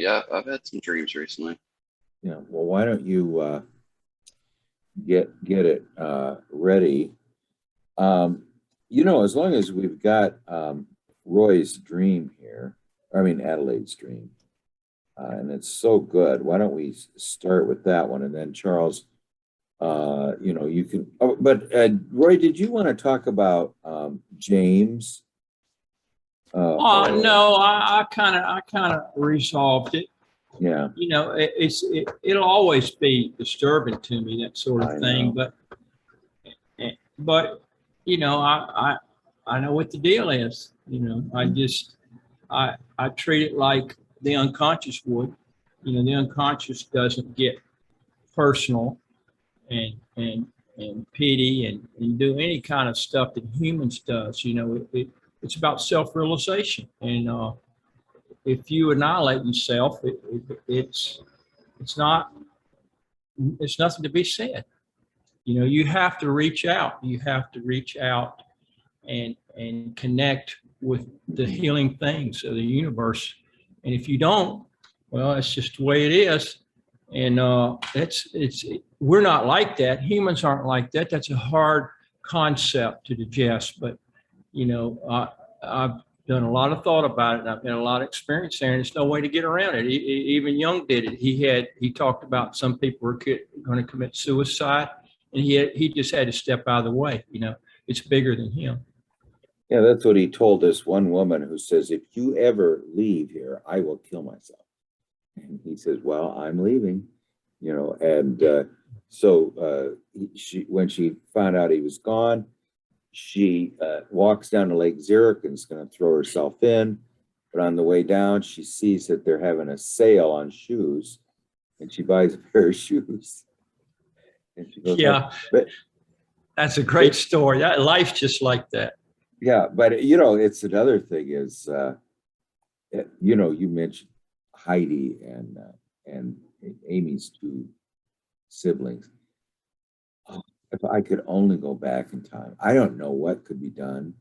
Yeah, I've had some dreams recently. Yeah. Well, why don't you get it ready? Um, as long as we've got Roy's dream here, I mean Adelaide's dream, and it's so good. Why don't we start with that one, and then Charles, you can. Oh, but Roy, did you want to talk about James? Or No, I kind of resolved it. yeah, It'll always be disturbing to me, that sort I of thing. know. But I know what the deal is. I treat it like the unconscious would. The unconscious doesn't get personal and and pity and do any kind of stuff that humans does. It's about self-realization, and if you annihilate yourself, it's not it's nothing to be said. You have to reach out. You have to reach out and connect with the healing things of the universe. And if you don't, well, it's just the way it is. And it's we're not like that. Humans aren't like that. That's a hard concept to digest. But I've done a lot of thought about it, and I've had a lot of experience there, and there's no way to get around it. Even Jung did it. He talked about some people were going to commit suicide, and he just had to step out of the way. It's bigger than him. Yeah, that's what he told this one woman who says, "If you ever leave here, I will kill myself." And he says, "Well, I'm leaving," and she, when she found out he was gone, she walks down to Lake Zurich and is going to throw herself in. But on the way down, she sees that they're having a sale on shoes, and she buys a pair of shoes. And she goes, Yeah, but that's a great story. Life's just like that. yeah, but it's another thing is, you mentioned Heidi and Amy's two siblings. Oh, if I could only go back in time, I don't know what could be done.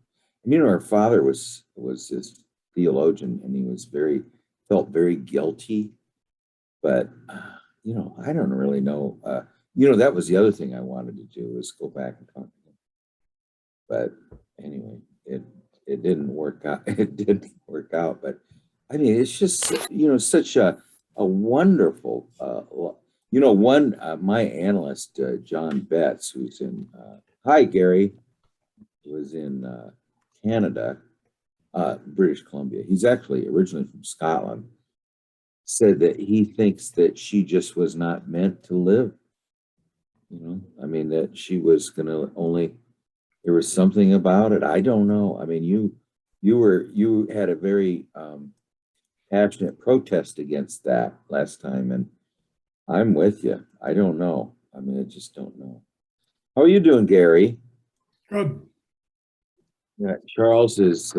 And her father was this theologian, and he was felt very guilty. But I don't really know. That was the other thing I wanted to do, is go back and talk to him. But anyway, it didn't work out. It didn't work out. But I mean, it's just such a wonderful one, my analyst, John Betts, who's in hi Gary, was in Canada, British Columbia. He's actually originally from Scotland. Said that he thinks that she just was not meant to live. I mean, that she was gonna only, there was something about it. I don't know. I mean, you had a very passionate protest against that last time, and I'm with you. I don't know. I mean, I just don't know. How are you doing, Gary? Good. Yeah, Charles is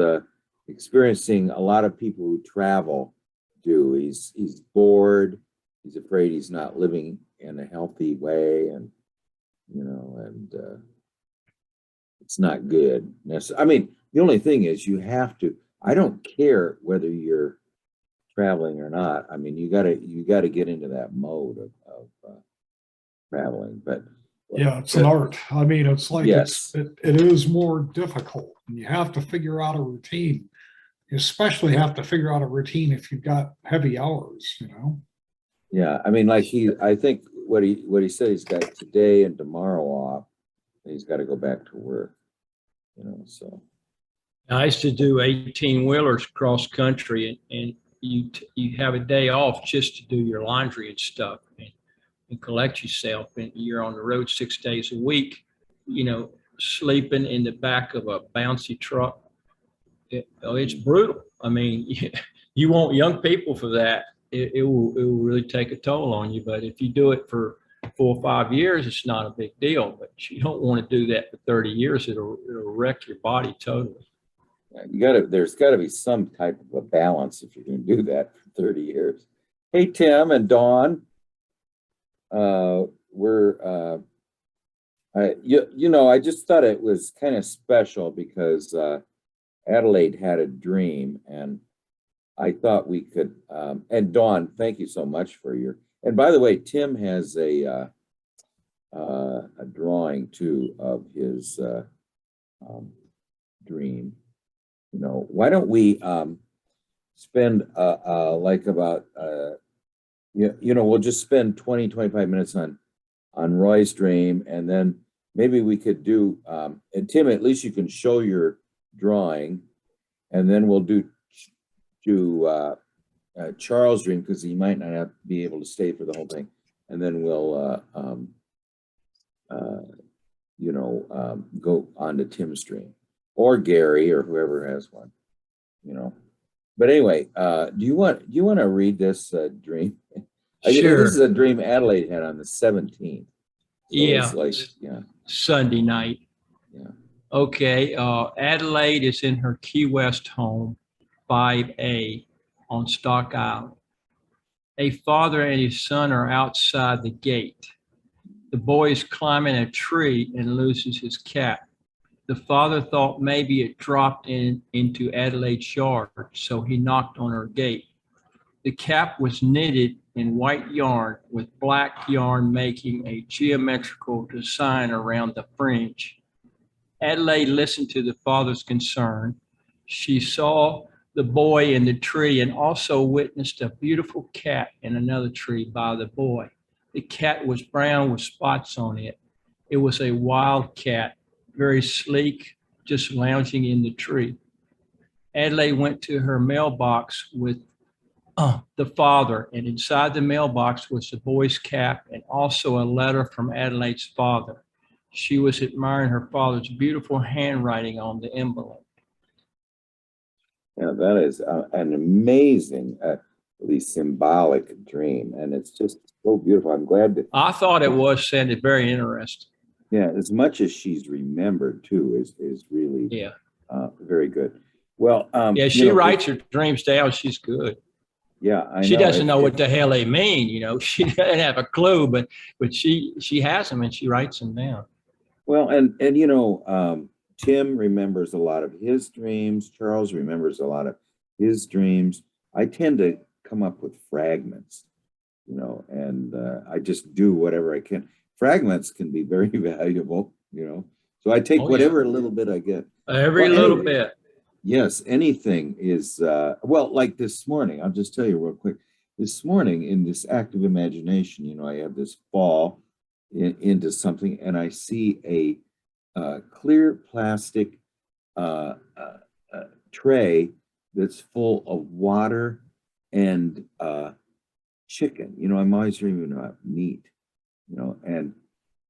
experiencing a lot of people who travel do. He's bored. He's afraid he's not living in a healthy way, and it's not good. I mean, the only thing is you have to. I don't care whether you're traveling or not. I mean, you gotta get into that mode of traveling. But Yeah, it's an art. I mean, it's like yes, it is more difficult. And you have to figure out a routine. You especially have to figure out a routine if you've got heavy hours. yeah. I mean, like I think what he said, he's got today and tomorrow off, and he's got to go back to work. So I used to do 18 wheelers cross country, and you have a day off just to do your laundry and stuff, and collect yourself, and you're on the road 6 days a week, sleeping in the back of a bouncy truck. It's brutal. I mean, you want young people for that. It will really take a toll on you. But if you do it for 4 or 5 years, it's not a big deal. But you don't want to do that for 30 years. It'll wreck your body totally. there's got to be some type of a balance if you're going to do that for 30 years. Hey, Tim and Dawn, we're I just thought it was kind of special because Adelaide had a dream, and I thought we could, and Dawn, thank you so much for and by the way, Tim has a drawing too of his dream. Why don't we spend like about we'll just spend 20-25 minutes on Roy's dream, and then maybe we could do and Tim, at least you can show your drawing, and then we'll do Charles' dream, because he might not be able to stay for the whole thing, and then we'll go on to Tim's dream, or Gary, or whoever has one. But anyway, do you want to read this dream? Sure. This is a dream Adelaide had on the 17th. Yeah. It's like, Sunday night. Yeah. Okay. Adelaide is in her Key West home, 5A, on Stock Island. A father and his son are outside the gate. The boy is climbing a tree and loses his cap. The father thought maybe it dropped into Adelaide's yard, so he knocked on her gate. The cap was knitted in white yarn, with black yarn making a geometrical design around the fringe. Adelaide listened to the father's concern. She saw the boy in the tree and also witnessed a beautiful cat in another tree by the boy. The cat was brown with spots on it. It was a wild cat, very sleek, just lounging in the tree. Adelaide went to her mailbox with the father, and inside the mailbox was the boy's cap and also a letter from Adelaide's father. She was admiring her father's beautiful handwriting on the envelope. Yeah, that is an amazingly symbolic dream, and it's just so beautiful. I'm glad that I thought it was sounded very interesting. Yeah, as much as she's remembered too is really very good. Well, yeah, she writes her dreams down. She's good. Yeah, I know. She doesn't know what the hell they mean. She doesn't have a clue, but she has them and she writes them down. Well, and Tim remembers a lot of his dreams. Charles remembers a lot of his dreams. I tend to come up with fragments, and I just do whatever I can. Fragments can be very valuable, So I take whatever little bit I get. Every little bit. Yes, anything is, like this morning, I'll just tell you real quick. This morning, in this active imagination, I have this fall into something, and I see a clear plastic tray that's full of water and chicken. I'm always dreaming about meat, and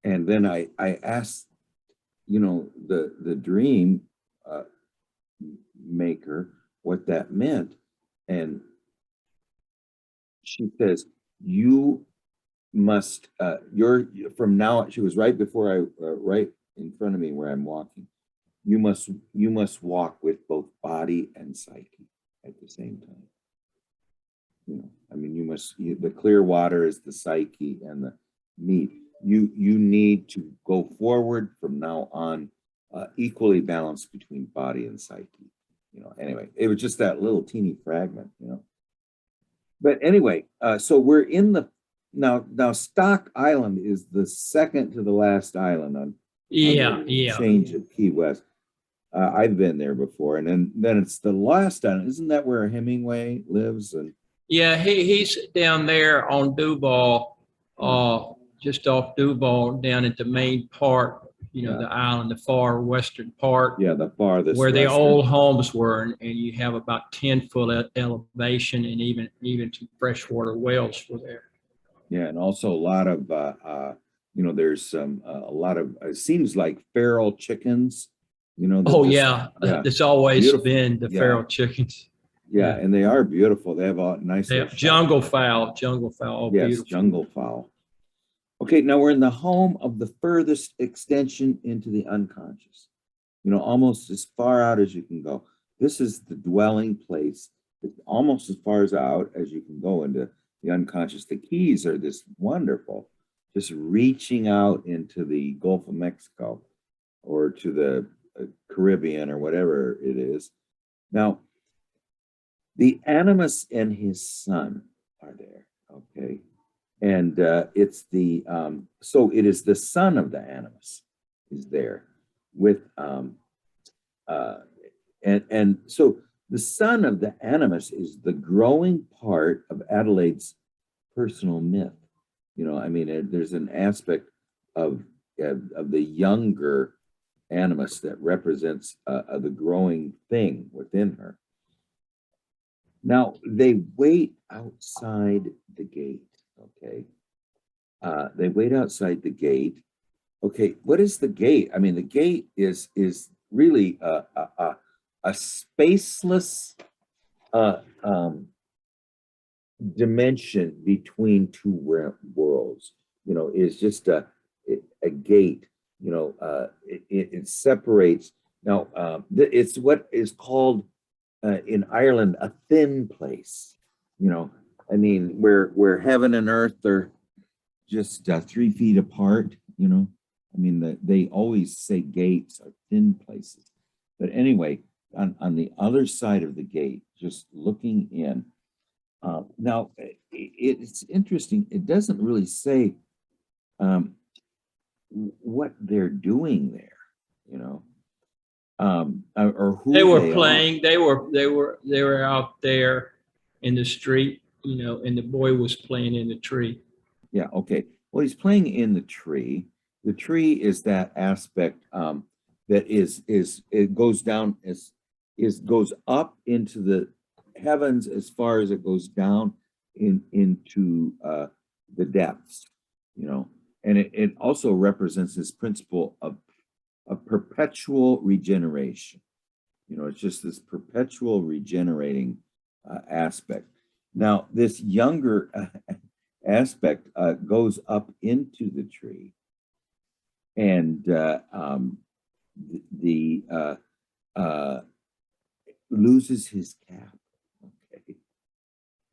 then I asked, the dream maker what that meant, and she says, you must you're from now. She was right before I right in front of me where I'm walking. You must walk with both body and psyche at the same time. The clear water is the psyche, and the meat, you need to go forward from now on, equally balanced between body and psyche. Anyway, it was just that little teeny fragment, But anyway, so we're in the now Stock Island is the second to the last island on the change of Key West. I've been there before, and then it's the last island. Isn't that where Hemingway lives? And he's down there on Duval, just off Duval, down at the main part. The island, the far western part. Yeah, the farthest where western. the old homes were, and you have about 10-foot elevation, and even some freshwater wells were there. Yeah, and also a lot of there's some a lot of it seems like feral chickens. It's always beautiful. Been the feral chickens. Yeah, and they are beautiful. They have a nice. They have jungle fowl. Oh, yes, beautiful. Jungle fowl. Okay, now we're in the home of the furthest extension into the unconscious. Almost as far out as you can go. This is the dwelling place. It's almost as far out as you can go into the unconscious. The Keys are this wonderful, just reaching out into the Gulf of Mexico or to the Caribbean or whatever it is. Now, the animus and his son are there. Okay. And it's the so it is the son of the animus is there with and so the son of the animus is the growing part of Adelaide's personal myth. You know, I mean, there's an aspect of the younger animus that represents the growing thing within her. Now they wait outside the gate. Okay, they wait outside the gate. Okay, what is the gate? I mean, the gate is really a spaceless dimension between two worlds. You know, is just a gate. You know, it separates. Now, it's what is called in Ireland a thin place. You know, I mean, where heaven and earth are just 3 feet apart. You know, I mean, they always say gates are thin places. But anyway, on the other side of the gate, just looking in. Now, it's interesting. It doesn't really say what they're doing there, you know, or who They were they playing. are. They were out there in the street, you know, and the boy was playing in the tree. Yeah. Okay. Well, he's playing in the tree. The tree is that aspect that it goes down goes up into the heavens as far as it goes down into the depths, you know, and it also represents this principle of perpetual regeneration. You know, it's just this perpetual regenerating aspect. Now, this younger aspect goes up into the tree, and loses his cap. Okay,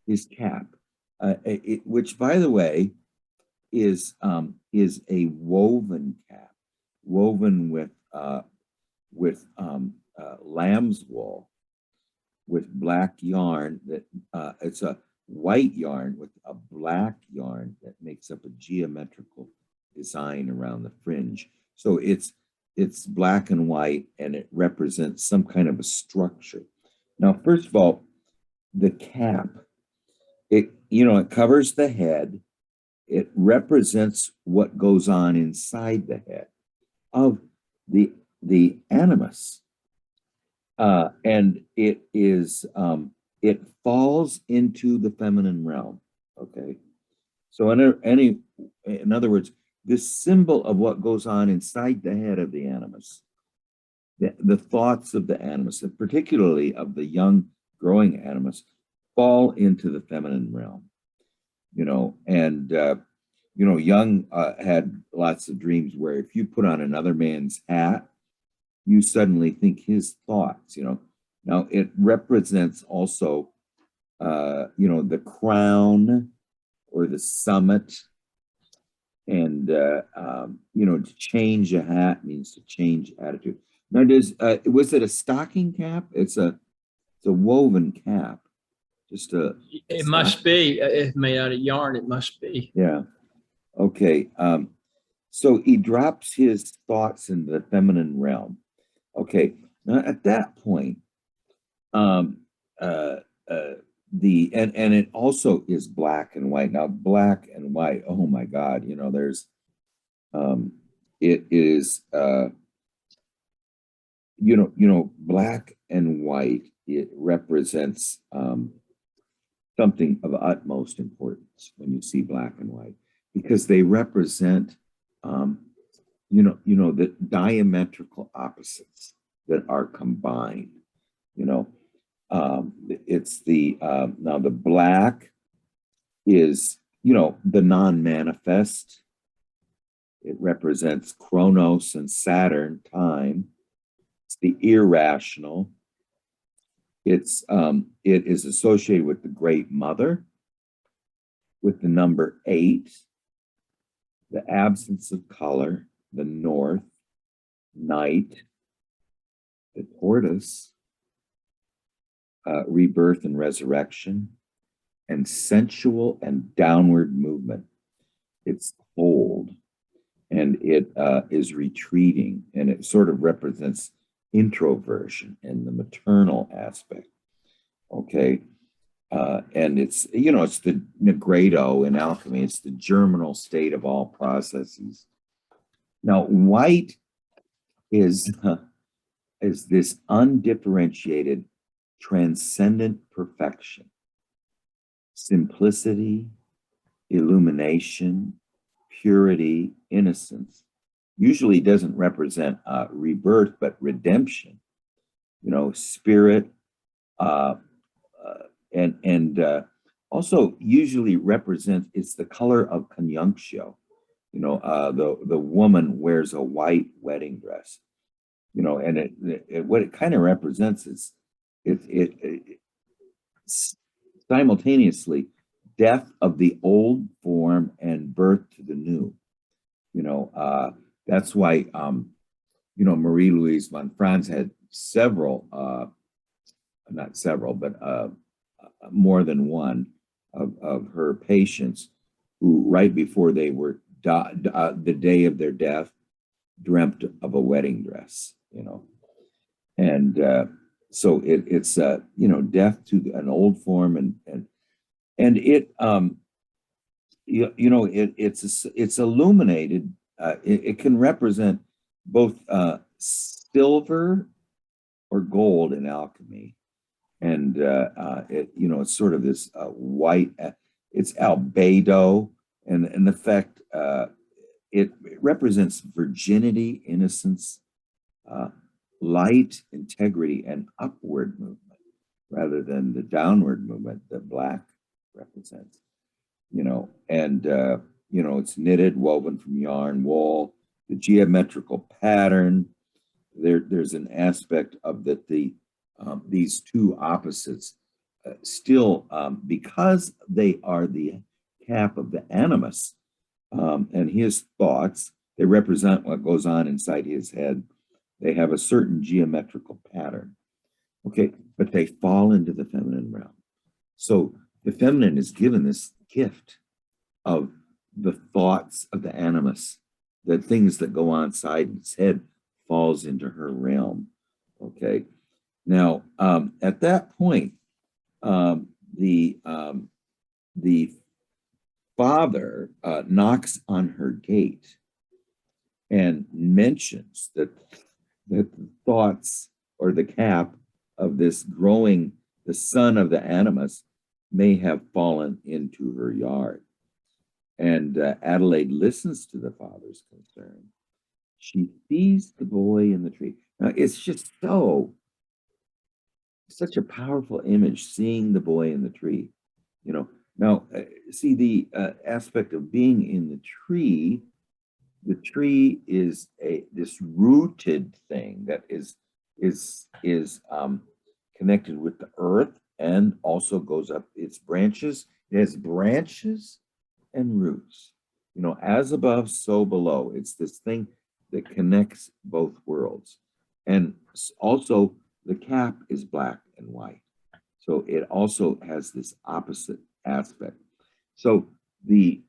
his cap, which, by the way, is a woven cap, woven with lamb's wool, with black yarn. That it's a white yarn with a black yarn that makes up a geometrical design around the fringe. So it's black and white, and it represents some kind of a structure. Now, first of all, the cap, it covers the head. It represents what goes on inside the head of the animus, and it is it falls into the feminine realm. Okay, so in other words, this symbol of what goes on inside the head of the animus, the thoughts of the animus, and particularly of the young growing animus, fall into the feminine realm. You know, and Jung had lots of dreams where if you put on another man's hat, you suddenly think his thoughts. You know, now it represents also, the crown or the summit. And, to change a hat means to change attitude. Now, was it a stocking cap? It's a woven cap. Just It must be. It's made out of yarn. It must be. Yeah. Okay. So he drops his thoughts into the feminine realm. Okay. Now at that point, and it also is black and white. Now, black and white, oh my God, there's it is black and white, it represents something of utmost importance when you see black and white, because they represent the diametrical opposites that are combined. It's now the black is the non-manifest. It represents Chronos and Saturn, time. It's the irrational. It is associated with the Great Mother, with the number 8, the absence of color, the north, night, the tortoise, rebirth and resurrection, and sensual and downward movement. It's cold, and it is retreating, and it sort of represents introversion and the maternal aspect. Okay. And it's, it's the nigredo in alchemy. It's the germinal state of all processes. Now, white is this undifferentiated, transcendent perfection, simplicity, illumination, purity, innocence. Usually doesn't represent rebirth, but redemption. Spirit, and also usually represents, it's the color of conjunctio. The woman wears a white wedding dress, and what it kind of represents is it simultaneously death of the old form and birth to the new. That's why Marie-Louise von Franz had several, not several, but more than one of her patients who, right before they were the day of their death, dreamt of a wedding dress, and so it's death to an old form, and it it's illuminated. It can represent both silver or gold in alchemy. And it's sort of this white, it's albedo, and in effect, it represents virginity, innocence, light, integrity, and upward movement, rather than the downward movement that black represents. It's knitted, woven from yarn, wool, the geometrical pattern. There's an aspect of that these two opposites still, because they are the cap of the animus, and his thoughts, they represent what goes on inside his head. They have a certain geometrical pattern, okay, but they fall into the feminine realm. So the feminine is given this gift of the thoughts of the animus, the things that go on inside its head falls into her realm, okay? Now, at that point, the father knocks on her gate and mentions that the thoughts or the cap of this growing, the son of the animus, may have fallen into her yard. And Adelaide listens to the father's concern. She sees the boy in the tree. Now, it's just such a powerful image, seeing the boy in the tree. Now, see the aspect of being in the tree. The tree is this rooted thing that is connected with the earth, and also goes up its branches. It has branches and roots. As above, so below. It's this thing that connects both worlds. And also the cap is black and white. So it also has this opposite aspect. So the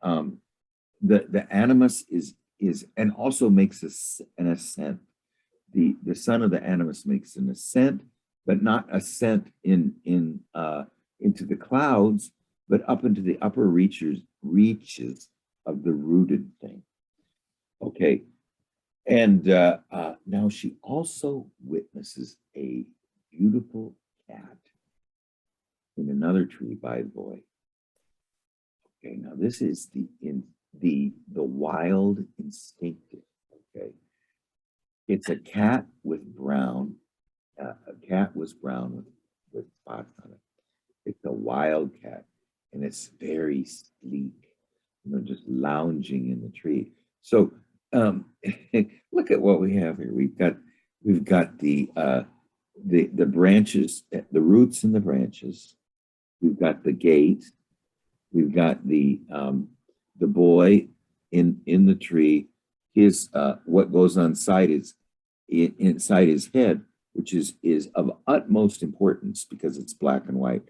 animus is and also makes an ascent. The son of the animus makes an ascent, but not ascent into the clouds, but up into the upper reaches of the rooted thing. Okay. And now she also witnesses a beautiful cat in another tree by the boy. Okay, now this is the wild instinctive. Okay, it's a cat with brown. A cat was brown with spots on it. It's a wild cat, and it's very sleek. Just lounging in the tree. So look at what we have here. We've got the branches, the roots and the branches. We've got the gate. We've got the boy in the tree. His what goes on inside his head which is of utmost importance because it's black and white,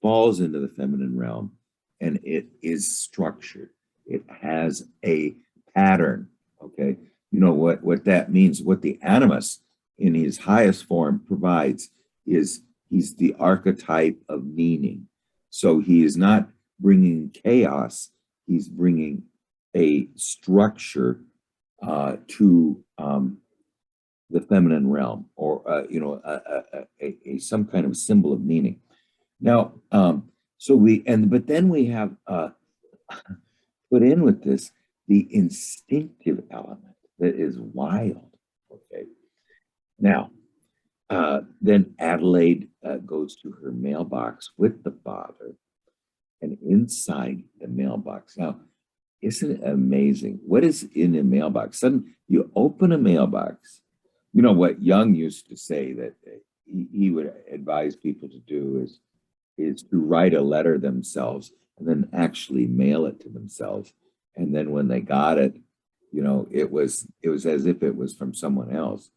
falls into the feminine realm, and it is structured. It has a pattern. Okay, you know what that means. What the animus in his highest form provides is he's the archetype of meaning. So he is not bringing chaos, he's bringing a structure to the feminine realm, or some kind of symbol of meaning. Now, but then we have put in with this the instinctive element that is wild. Okay. Now, then Adelaide goes to her mailbox with the father, and inside the mailbox. Now, isn't it amazing? What is in a mailbox? Suddenly, you open a mailbox. You know what Jung used to say that he would advise people to do is to write a letter themselves and then actually mail it to themselves. And then when they got it, it was as if it was from someone else,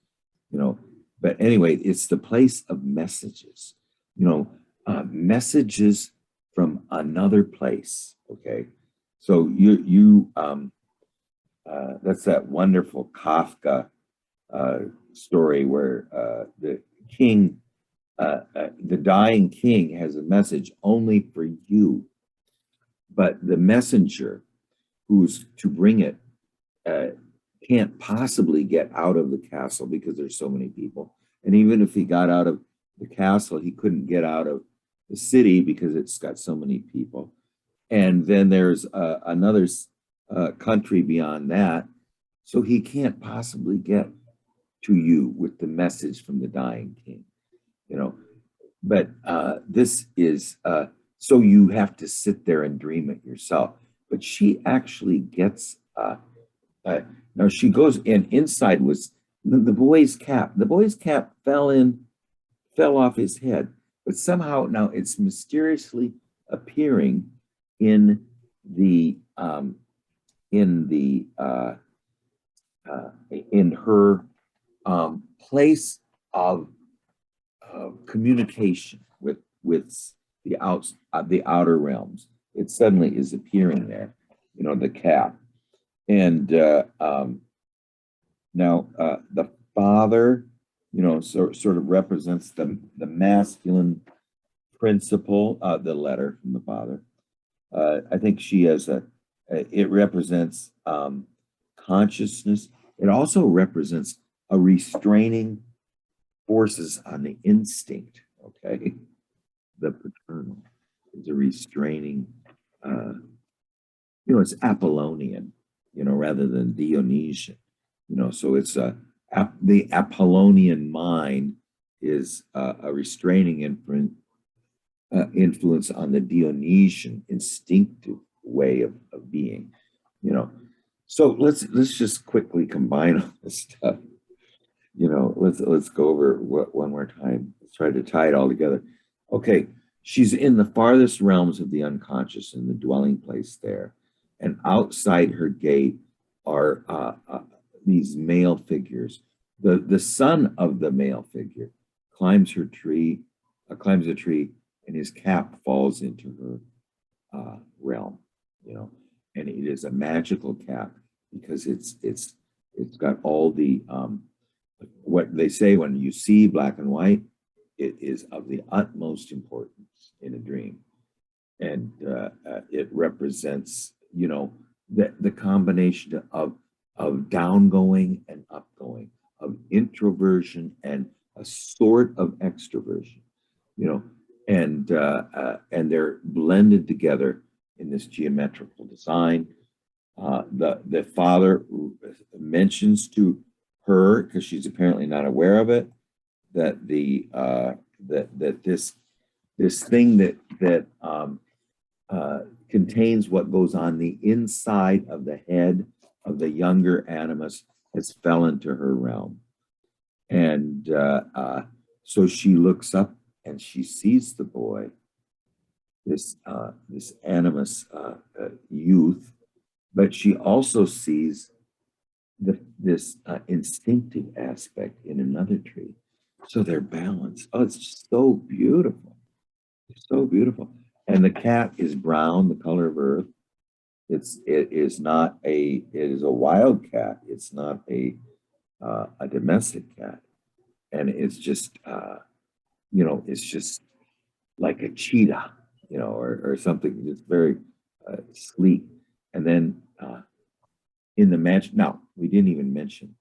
But anyway, it's the place of messages, messages from another place. Okay. So that's that wonderful Kafka story where the king, the dying king has a message only for you, but the messenger who's to bring it can't possibly get out of the castle because there's so many people. And even if he got out of the castle, he couldn't get out of the city because it's got so many people. And then there's another country beyond that. So he can't possibly get to you with the message from the dying king, But this is, so you have to sit there and dream it yourself. But she actually gets, now she goes in, inside was the boy's cap. The boy's cap fell off his head, but somehow now it's mysteriously appearing in her place of communication with the outer realms. It suddenly is appearing there, the cap. And now the father, sort of represents the masculine principle, the letter from the father. I think she has it represents consciousness. It also represents a restraining forces on the instinct, okay? The paternal is a restraining, it's Apollonian, rather than Dionysian, so it's the Apollonian mind is a restraining influence on the Dionysian instinctive way of being, So let's just quickly combine all this stuff. Let's go over one more time. Let's try to tie it all together. Okay, she's in the farthest realms of the unconscious, in the dwelling place there, and outside her gate are these male figures. The son of the male figure climbs a tree, and his cap falls into her realm. And it is a magical cap because it's got all the what they say when you see black and white, it is of the utmost importance in a dream, and it represents the combination of downgoing and upgoing, of introversion and a sort of extroversion, and they're blended together in this geometrical design. The father mentions to her, because she's apparently not aware of it, that this thing that contains what goes on the inside of the head of the younger animus has fell into her realm, and so she looks up and she sees the boy, this animus youth, but she also sees this instinctive aspect in another tree. So they're balanced. Oh, it's just so beautiful. It's so beautiful. And the cat is brown, the color of earth. It is not a, it is a wild cat. It's not a domestic cat. And it's just, it's just like a cheetah, or something. It's very sleek. And then in the match, now we didn't even mention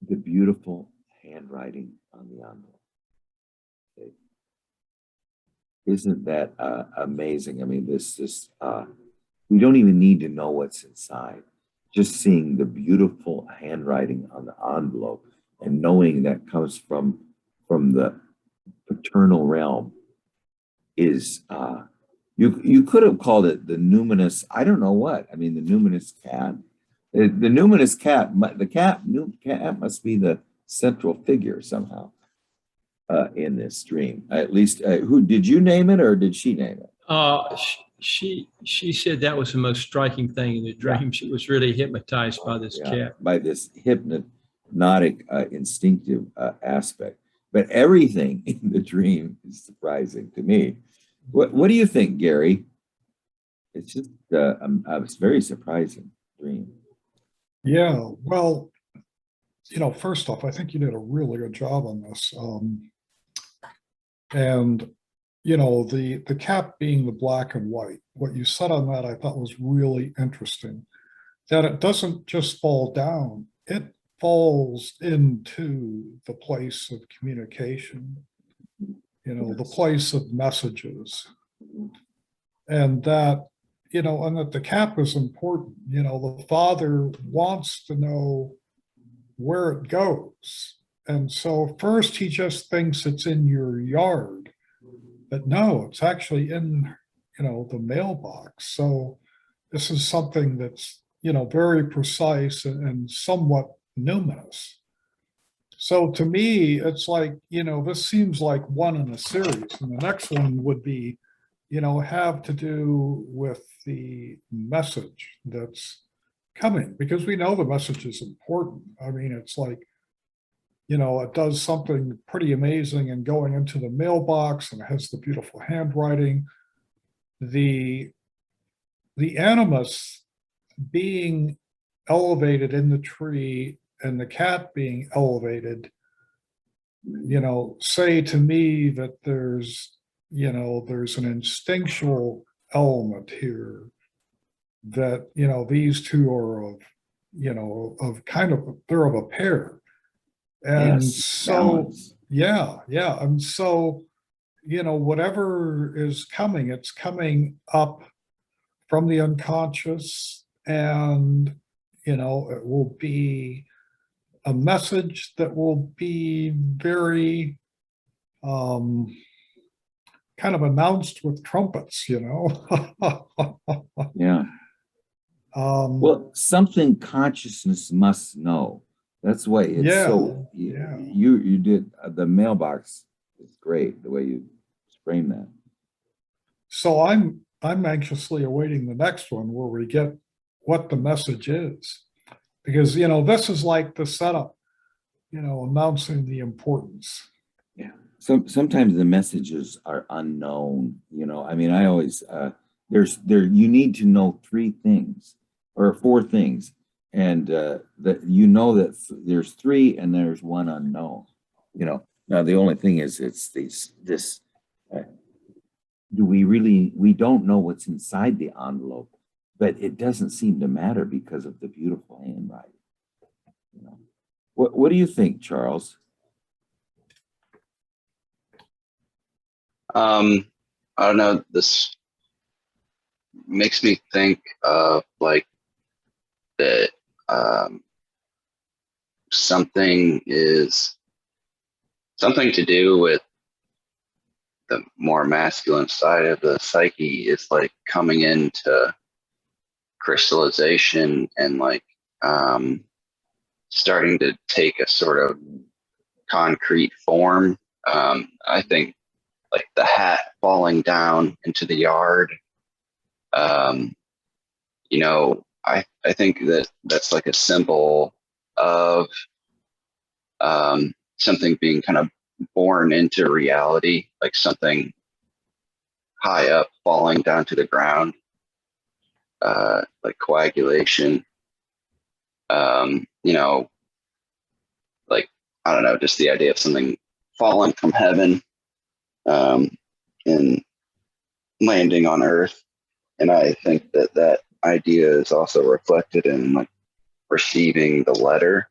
the beautiful handwriting on the envelope. Okay. Isn't that amazing? I mean, we don't even need to know what's inside. Just seeing the beautiful handwriting on the envelope and knowing that comes from the paternal realm is you could have called it the numinous, I don't know what. I mean, the numinous cat. The numinous cat, the cat must be the central figure somehow in this dream. At least, who did you name it, or did she name it? She said that was the most striking thing in the dream. She was really hypnotized by this cat. By this hypnotic, instinctive aspect. But everything in the dream is surprising to me. What do you think, Gary? It's just a very surprising dream. Yeah, well, first off, I think you did a really good job on this. And the cat being the black and white, what you said on that I thought was really interesting. That it doesn't just fall down, it falls into the place of communication, the place of messages. And that, and that the cat was important. The father wants to know where it goes. And so first he just thinks it's in your yard, but no, it's actually in, the mailbox. So this is something that's, very precise and somewhat numinous. So to me, it's like, this seems like one in a series, and the next one would be, have to do with the message that's coming, because we know the message is important. I mean, it's like, it does something pretty amazing and going into the mailbox, and it has the beautiful handwriting. The animus being elevated in the tree and the cat being elevated, say to me that there's an instinctual element here that, these two are of kind of, they're of a pair. And Yes, so, balance. yeah. And so, whatever is coming, it's coming up from the unconscious, and, it will be a message that will be very, kind of announced with trumpets, Yeah. Well, something consciousness must know. That's why it's so. You did the mailbox is great the way you frame that. So I'm anxiously awaiting the next one where we get what the message is, because this is like the setup, announcing the importance. Yeah. Sometimes the messages are unknown. I mean, I always you need to know 3 things or 4 things, and that that there's 3 and there's 1 unknown. Now the only thing is it's this. We don't know what's inside the envelope, but it doesn't seem to matter because of the beautiful handwriting. What do you think, Charles? I don't know. This makes me think of like that something to do with the more masculine side of the psyche is like coming into crystallization and like starting to take a sort of concrete form. I think like the hat falling down into the yard. I think that's like a symbol of something being kind of born into reality, like something high up falling down to the ground, like coagulation. You know, like, I don't know, just the idea of something falling from heaven, and landing on Earth. And I think that that idea is also reflected in like receiving the letter,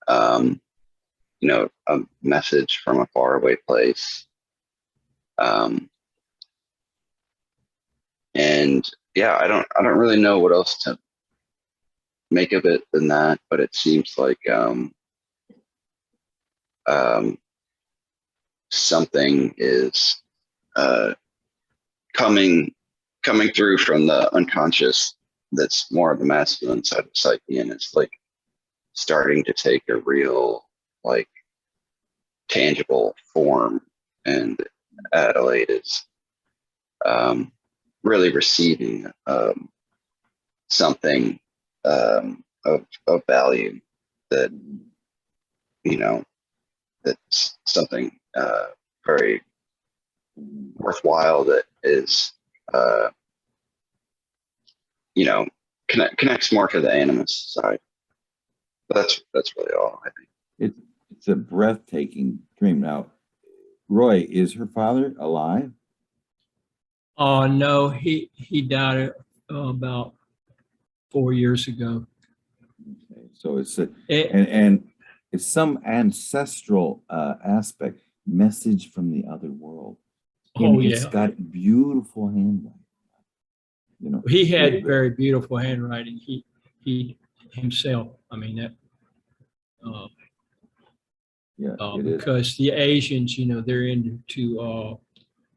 you know, a message from a faraway place. And yeah, I don't really know what else to make of it than that, but it seems like something is coming through from the unconscious that's more of the masculine side of psyche, and it's like starting to take a real, like, tangible form. And Adelaide is really receiving something of value that, you know, that's something very worthwhile, that is, you know, connects more to the animus side. But that's really all, I think. It's a breathtaking dream. Now, Roy, is her father alive? Oh, no, he died about 4 years ago. Okay, so it's a, It, and it's some ancestral aspect, message from the other world. And oh, it's yeah. got beautiful handwriting. You know, He had very beautiful handwriting. He himself, I mean, that, yeah, it is. because the Asians, you know, they're into,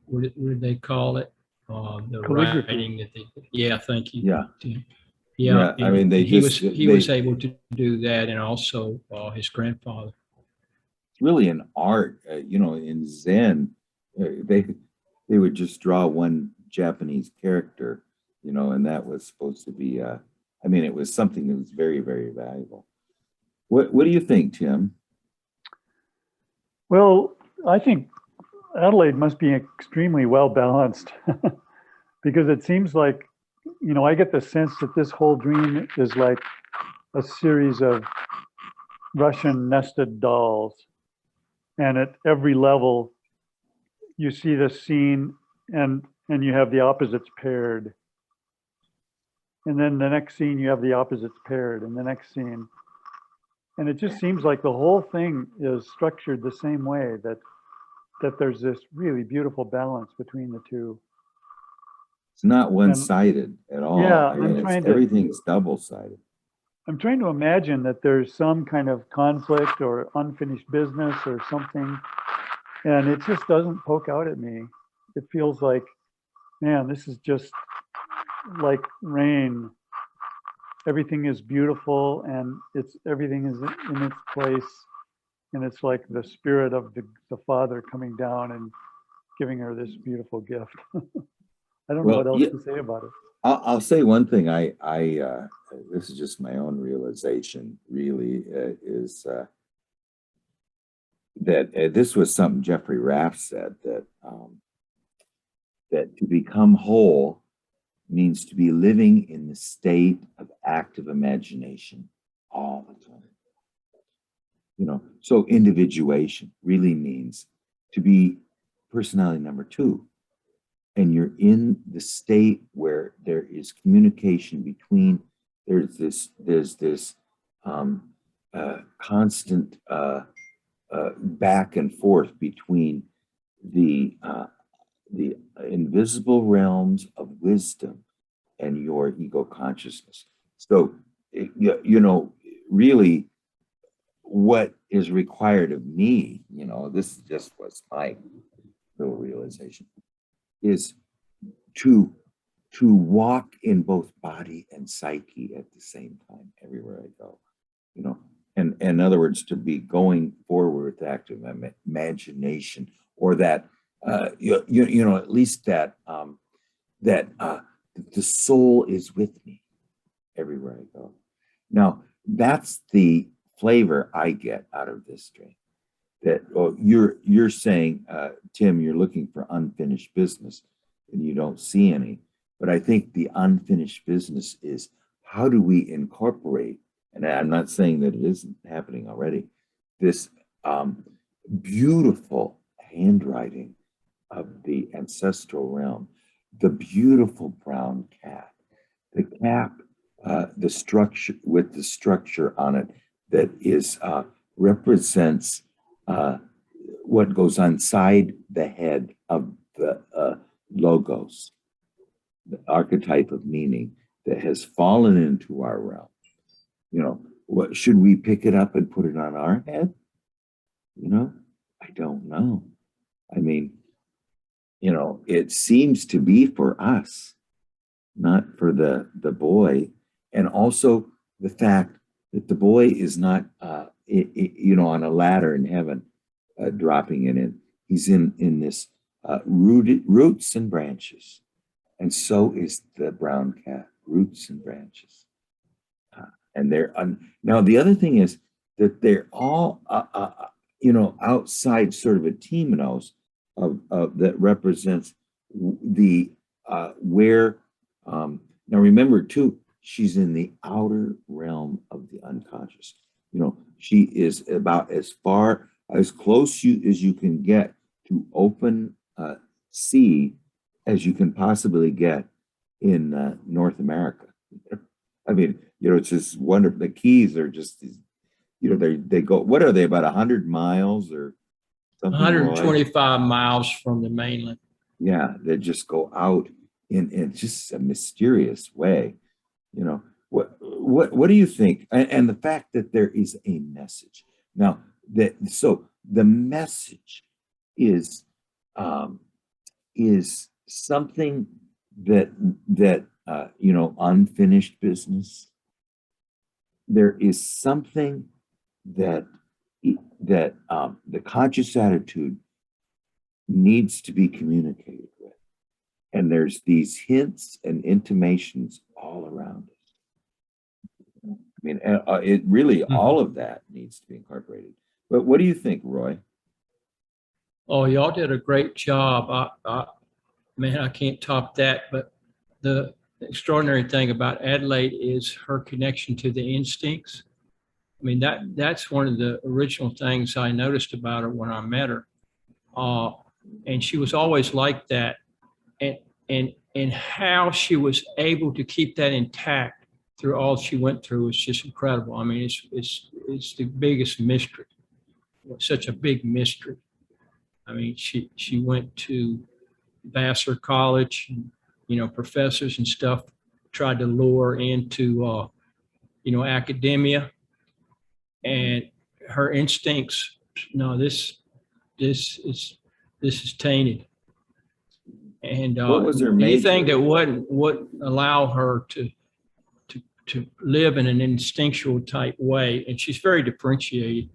what did they call it? The Calligraphy. writing that they, yeah, thank you, Yeah. Tim. Yeah, I mean, they he just- he was able to do that, and also his grandfather. It's really an art, you know, in Zen, they would just draw one Japanese character, you know, and that was supposed to be, I mean, it was something that was very, very valuable. What do you think, Tim? Well, I think Adelaide must be extremely well balanced because it seems like, you know, I get the sense that this whole dream is like a series of Russian nested dolls. And at every level, you see this scene and you have the opposites paired. And then the next scene, you have the opposites paired, and the next scene. And it just seems like the whole thing is structured the same way, that there's this really beautiful balance between the two. It's not one-sided at all. Yeah, I mean, I'm trying to- everything's double-sided. I'm trying to imagine that there's some kind of conflict or unfinished business or something, and it just doesn't poke out at me. It feels like, man, this is just like rain. Everything is beautiful, and everything is in its place, and it's like the spirit of the Father coming down and giving her this beautiful gift. I don't know what else to say about it. I'll say one thing. This is just my own realization, really, is that this was something Jeffrey Raff said, that that to become whole means to be living in the state of active imagination all the time. You know, so individuation really means to be personality number 2. And you're in the state where there is communication between, there's this constant back and forth between the invisible realms of wisdom and your ego consciousness. So, you know, really what is required of me, you know, this just was my little realization, is to walk in both body and psyche at the same time everywhere I go, you know, and in other words, to be going forward with active imagination, or that you know, at least that the soul is with me everywhere I go. Now, that's the flavor I get out of this dream. That you're saying, Tim, you're looking for unfinished business and you don't see any. But I think the unfinished business is how do we incorporate, and I'm not saying that it isn't happening already, this beautiful handwriting of the ancestral realm, the beautiful brown cat, the cap, the structure with the structure on it that is represents what goes inside the head of the logos, the archetype of meaning that has fallen into our realm. You know, what should we pick it up and put it on our head? You know, I don't know. I mean, you know, it seems to be for us, not for the boy, and also the fact that the boy is not, you know, on a ladder in heaven, dropping it in. He's in this roots and branches, and so is the brown cat, roots and branches. And they're now the other thing is that they're all, you know, outside sort of a temenos of that represents the where. Now remember too, she's in the outer realm of the unconscious. You know, she is about as far, as close as you can get to open sea as you can possibly get in North America. I mean, you know, it's just wonderful. The Keys are just, you know, they go, what are they, about 100 miles or something? 125 miles from the mainland. Yeah, they just go out in just a mysterious way. You know, what do you think? And the fact that there is a message now, so the message is something that you know, unfinished business. There is something that the conscious attitude needs to be communicated with, and there's these hints and intimations all around us. I mean, it really, all of that needs to be incorporated. But what do you think, Roy? Oh, y'all did a great job. Man, I can't top that. But the extraordinary thing about Adelaide is her connection to the instincts. I mean, that's one of the original things I noticed about her when I met her. And she was always like that. And how she was able to keep that intact through all she went through is just incredible. I mean, it's the biggest mystery. Such a big mystery. I mean, she went to Vassar College, and, you know, professors and stuff tried to lure her into, you know, academia, and her instincts. No, this is tainted. And What was her anything major? that wouldn't allow her to live in an instinctual type way, and she's very differentiated.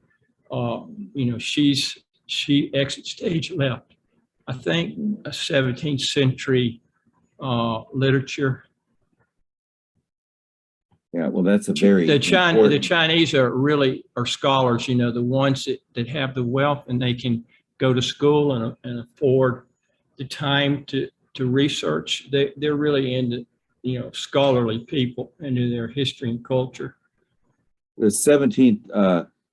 You know, she exit stage left. I think a 17th century literature. Yeah, well, that's a very The important. Chinese are scholars. You know, the ones that have the wealth and they can go to school and afford the time to research. They're really into, you know, scholarly people, into their history and culture. The 17th,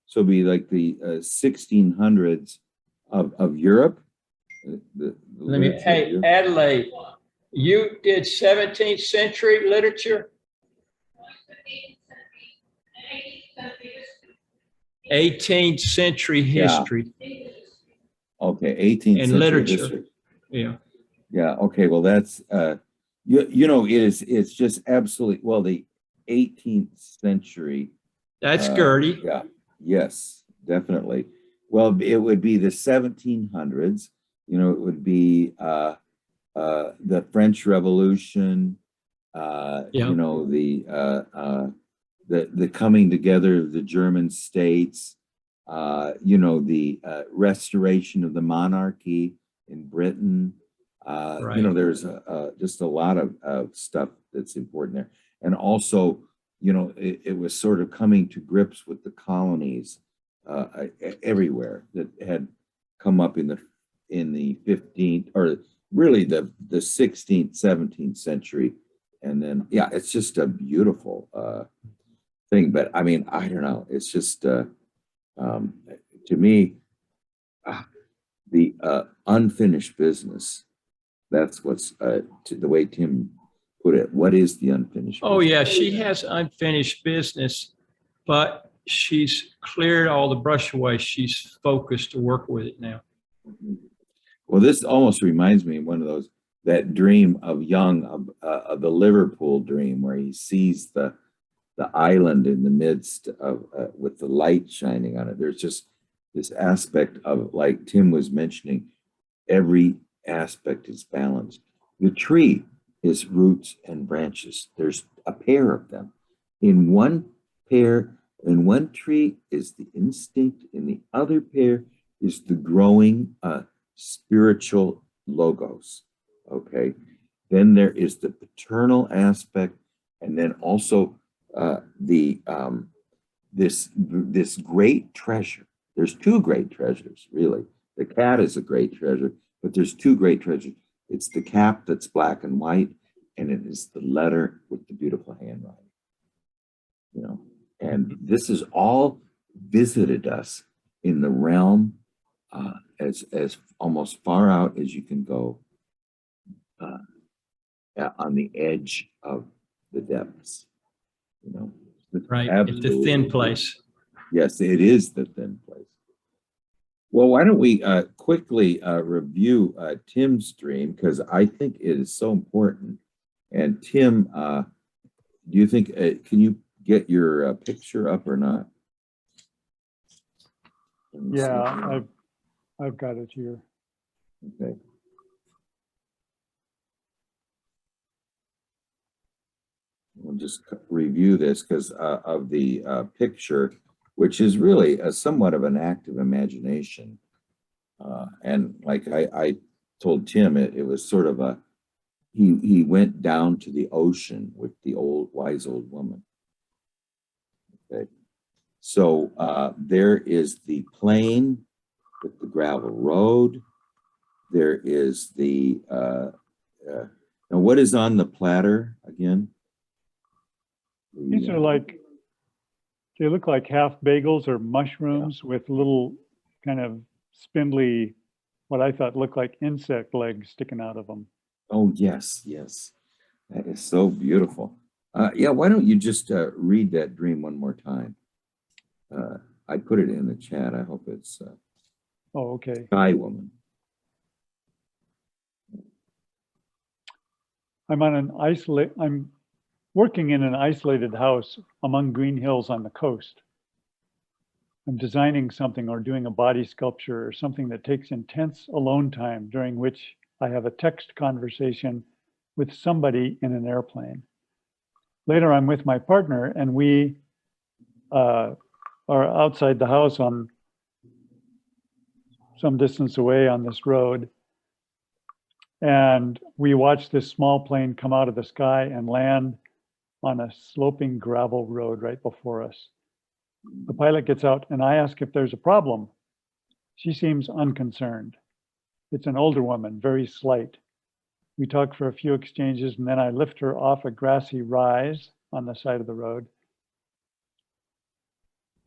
so it'd be like the 1600s of Europe. Hey, Adelaide, you did 17th century literature? 18th century history. Okay, 18th and century literature. history. Yeah. Yeah. Okay. Well, that's you know, it's just absolutely, well, the 18th century. That's Gertie. Yeah. Yes, definitely. Well, it would be the 1700s. You know, it would be the French Revolution. You know, the coming together of the German states. You know, the restoration of the monarchy in Britain. Right. You know, there's just a lot of stuff that's important there. And also you know, it was sort of coming to grips with the colonies everywhere that had come up in the 15th, or really the 16th, 17th century. And then, yeah, it's just a beautiful thing. But I mean, I don't know. It's just, to me, the unfinished business. That's what's the way Tim put it. What is the unfinished Oh, business? yeah, she has unfinished business, but she's cleared all the brush away. She's focused to work with it now. Well, this almost reminds me of one of those, that dream of Young, of the Liverpool dream, where he sees the island in the midst of with the light shining on it. There's just this aspect of, like Tim was mentioning, every aspect is balanced. The tree is roots and branches. There's a pair of them. In one tree is the instinct, in the other pair is the growing spiritual logos. Okay. Then there is the paternal aspect, and then also this great treasure. There's two great treasures, really. The cat is a great treasure, but there's two great treasures. It's the cap that's black and white, and it is the letter with the beautiful handwriting. You know, and this has all visited us in the realm as almost far out as you can go, on the edge of the depths. You know, Right, it's the thin place. Yes, it is the thin place. Well, why don't we quickly review Tim's dream, because I think it is so important. And Tim, do you think, can you get your picture up or not? Yeah, I've got it here. Okay. We'll just review this because of the picture, which is really somewhat of an active imagination. And like I told Tim, it was sort of a, he went down to the ocean with the wise old woman. Okay. So there is the plain with the gravel road. There is the, now what is on the platter again? These are like, they look like half bagels or mushrooms with little kind of spindly, what I thought looked like insect legs sticking out of them. Oh, yes, yes. That is so beautiful. Yeah, why don't you just read that dream one more time? I put it in the chat. I hope it's Oh, okay. Sky Woman. I'm working in an isolated house among green hills on the coast. I'm designing something or doing a body sculpture or something that takes intense alone time, during which I have a text conversation with somebody in an airplane. Later, I'm with my partner and we are outside the house on some distance away on this road. And we watch this small plane come out of the sky and land on a sloping gravel road right before us. The pilot gets out and I ask if there's a problem. She seems unconcerned. It's an older woman, very slight. We talk for a few exchanges and then I lift her off a grassy rise on the side of the road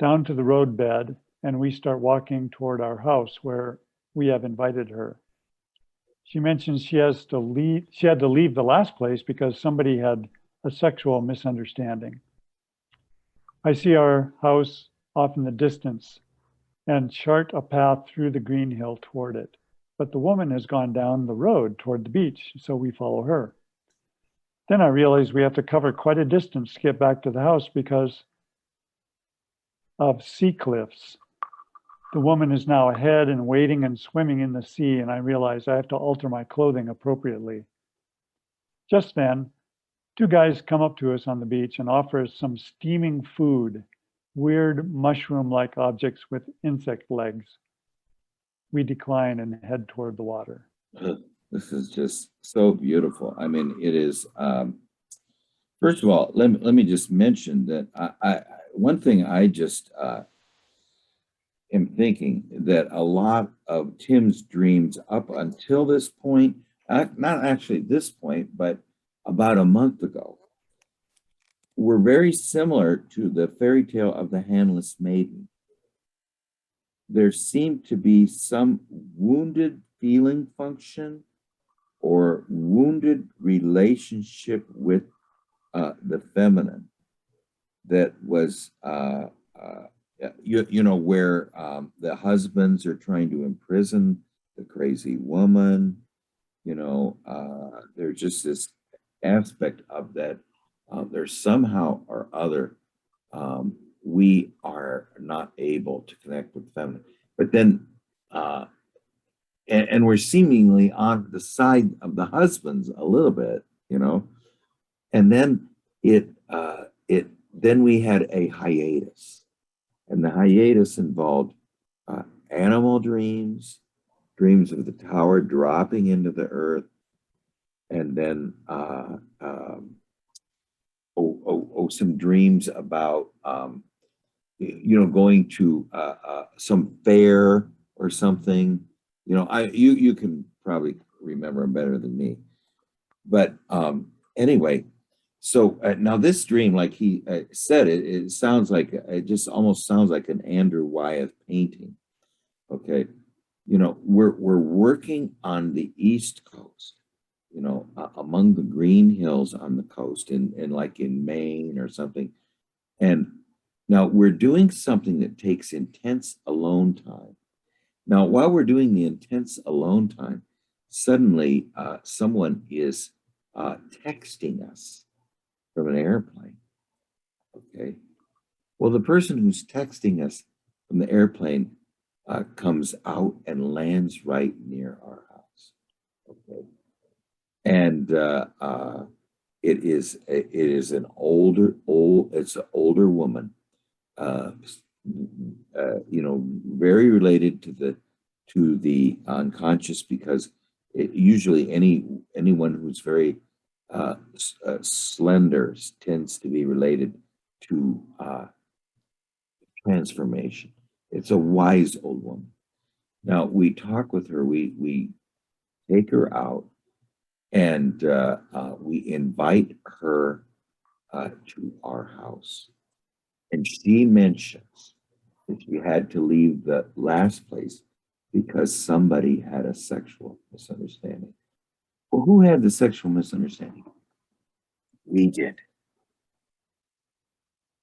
down to the roadbed, and we start walking toward our house where we have invited her. She mentions she had to leave the last place because somebody had a sexual misunderstanding. I see our house off in the distance and chart a path through the green hill toward it. But the woman has gone down the road toward the beach, so we follow her. Then I realize we have to cover quite a distance to get back to the house because of sea cliffs. The woman is now ahead and wading and swimming in the sea, and I realize I have to alter my clothing appropriately. Just then, two guys come up to us on the beach and offer us some steaming food, weird mushroom-like objects with insect legs. We decline and head toward the water. This is just so beautiful. I mean, it is, First of all, let me just mention that one thing I just am thinking that a lot of Tim's dreams up until this point, not actually this point, but about a month ago, were very similar to the fairy tale of the handless maiden. There seemed to be some wounded feeling function or wounded relationship with the feminine that was, you know, where the husbands are trying to imprison the crazy woman. You know, there's just this aspect of that. There's somehow or other we are not able to connect with feminine, but then and we're seemingly on the side of the husbands a little bit, you know, and then then we had a hiatus, and the hiatus involved animal dreams, dreams of the tower dropping into the earth, and then some dreams about you know, going to some fair or something. You know, you can probably remember them better than me. But anyway, so now this dream, like he said, it sounds like, it just almost sounds like an Andrew Wyeth painting. Okay, you know, we're working on the East Coast, you know, among the green hills on the coast, in like in Maine or something. And now we're doing something that takes intense alone time. Now, while we're doing the intense alone time, suddenly someone is texting us from an airplane. Okay. Well, the person who's texting us from the airplane comes out and lands right near our house. Okay. And it is an older woman, you know, very related to the unconscious, because usually anyone who's very slender tends to be related to transformation. It's a wise old woman. Now we talk with her, we take her out, and we invite her to our house. And she mentions that she had to leave the last place because somebody had a sexual misunderstanding. Well, who had the sexual misunderstanding? We did.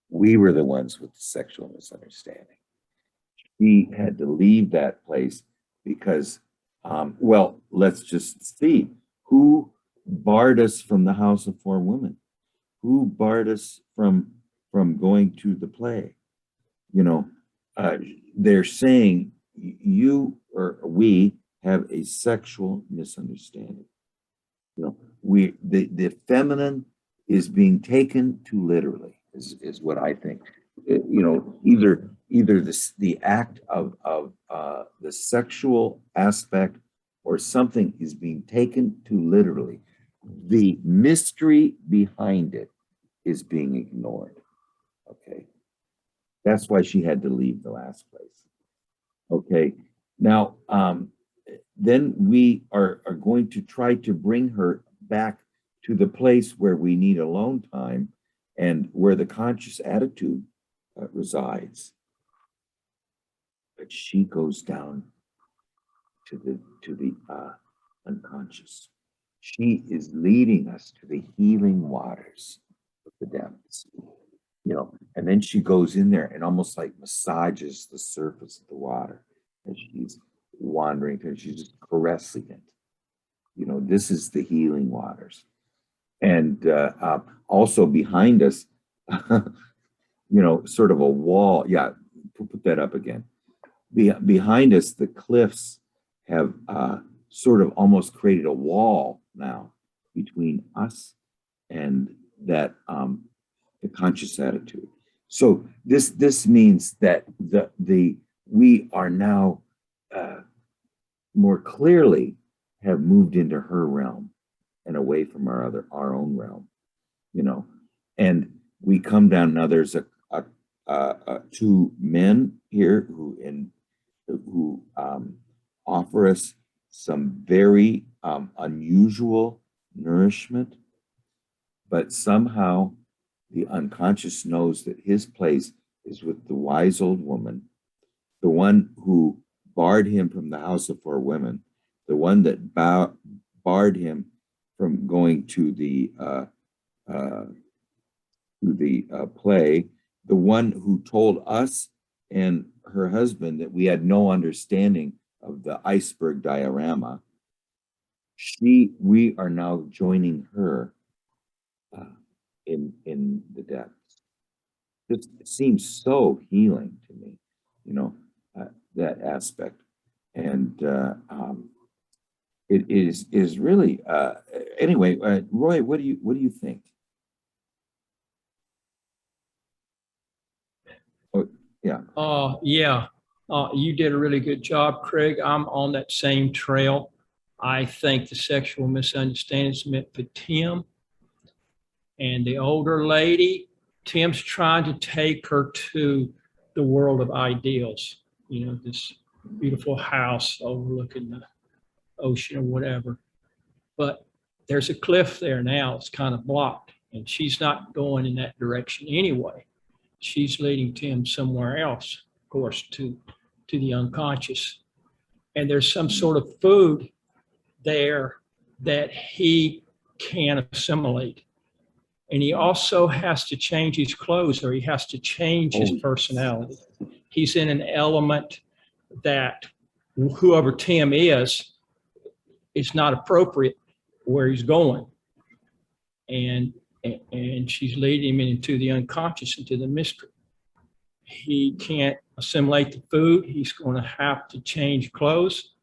We were the ones with the sexual misunderstanding. She had to leave that place because, well, let's just see. Who barred us from the House of Four Women? Who barred us from going to the play? You know, they're saying you or we have a sexual misunderstanding. You know, the feminine is being taken too literally, is what I think. You know, either the act of the sexual aspect or something is being taken too literally. The mystery behind it is being ignored. Okay. That's why she had to leave the last place. Okay. Now, then we are going to try to bring her back to the place where we need alone time and where the conscious attitude resides. But she goes down to the unconscious. She is leading us to the healing waters of the depths, you know, and then she goes in there and almost like massages the surface of the water as she's wandering through. She's just caressing it. You know, this is the healing waters. And also behind us, you know, sort of a wall. Yeah, put that up again. Behind us, the cliffs have sort of almost created a wall now between us and that the conscious attitude. So this means that we are now more clearly have moved into her realm and away from our own realm, you know. And we come down, now there's two men here who offer us some very unusual nourishment, but somehow the unconscious knows that his place is with the wise old woman, the one who barred him from the house of four women, the one that barred him from going to the play, the one who told us and her husband that we had no understanding of the iceberg diorama. We are now joining her in the depths. It seems so healing to me, you know, that aspect. And it is really anyway. Roy, what do you think? Oh, yeah. Yeah. You did a really good job, Craig. I'm on that same trail. I think the sexual misunderstanding is meant for Tim and the older lady. Tim's trying to take her to the world of ideals, you know, this beautiful house overlooking the ocean or whatever. But there's a cliff there now. It's kind of blocked, and she's not going in that direction anyway. She's leading Tim somewhere else, of course, to the unconscious. And there's some sort of food there that he can assimilate. And he also has to change his clothes, or he has to change his personality. He's in an element that whoever Tim is not appropriate where he's going. And she's leading him into the unconscious, into the mystery. He can't assimilate the food. He's going to have to change clothes.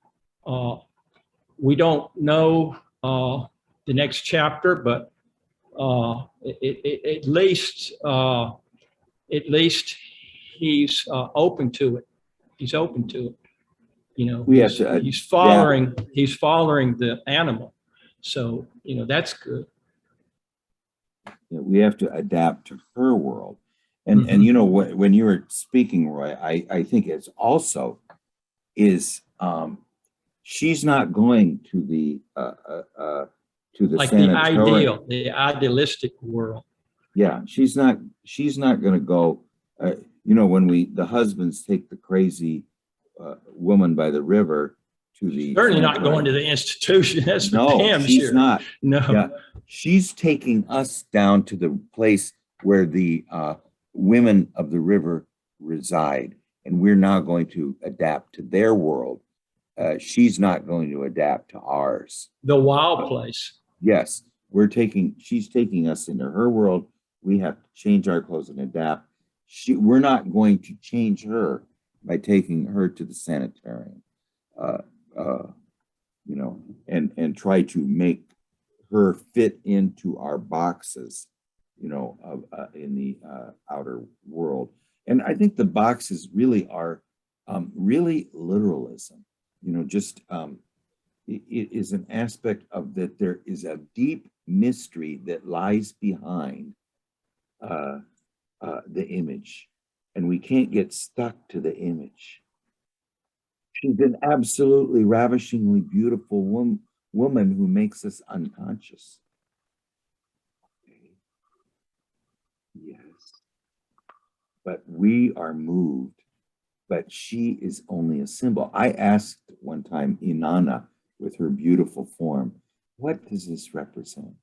We don't know the next chapter, but at least he's open to it. He's open to it. You know, he's following the animal. So, you know, that's good. We have to adapt to her world. And you know, when you were speaking, Roy, I think it's also is she's not going to the like sanitarium. the idealistic world. Yeah, she's not going to go. You know, when the husbands take the crazy woman by the river to the certainly not going to the institution. That's no, damn she's sure. not. No, yeah, she's taking us down to the place where the women of the river reside, and we're now going to adapt to their world. She's not going to adapt to ours. The wild place. Yes, she's taking us into her world. We have to change our clothes and adapt. We're not going to change her by taking her to the sanitarium, you know, and try to make her fit into our boxes, you know, in the outer world. And I think the boxes really are really literalism, you know, just it is an aspect of that there is a deep mystery that lies behind the image, and we can't get stuck to the image. She's an absolutely ravishingly beautiful woman who makes us unconscious. Okay. Yes. But we are moved, but she is only a symbol. I asked one time Inanna, with her beautiful form, what does this represent?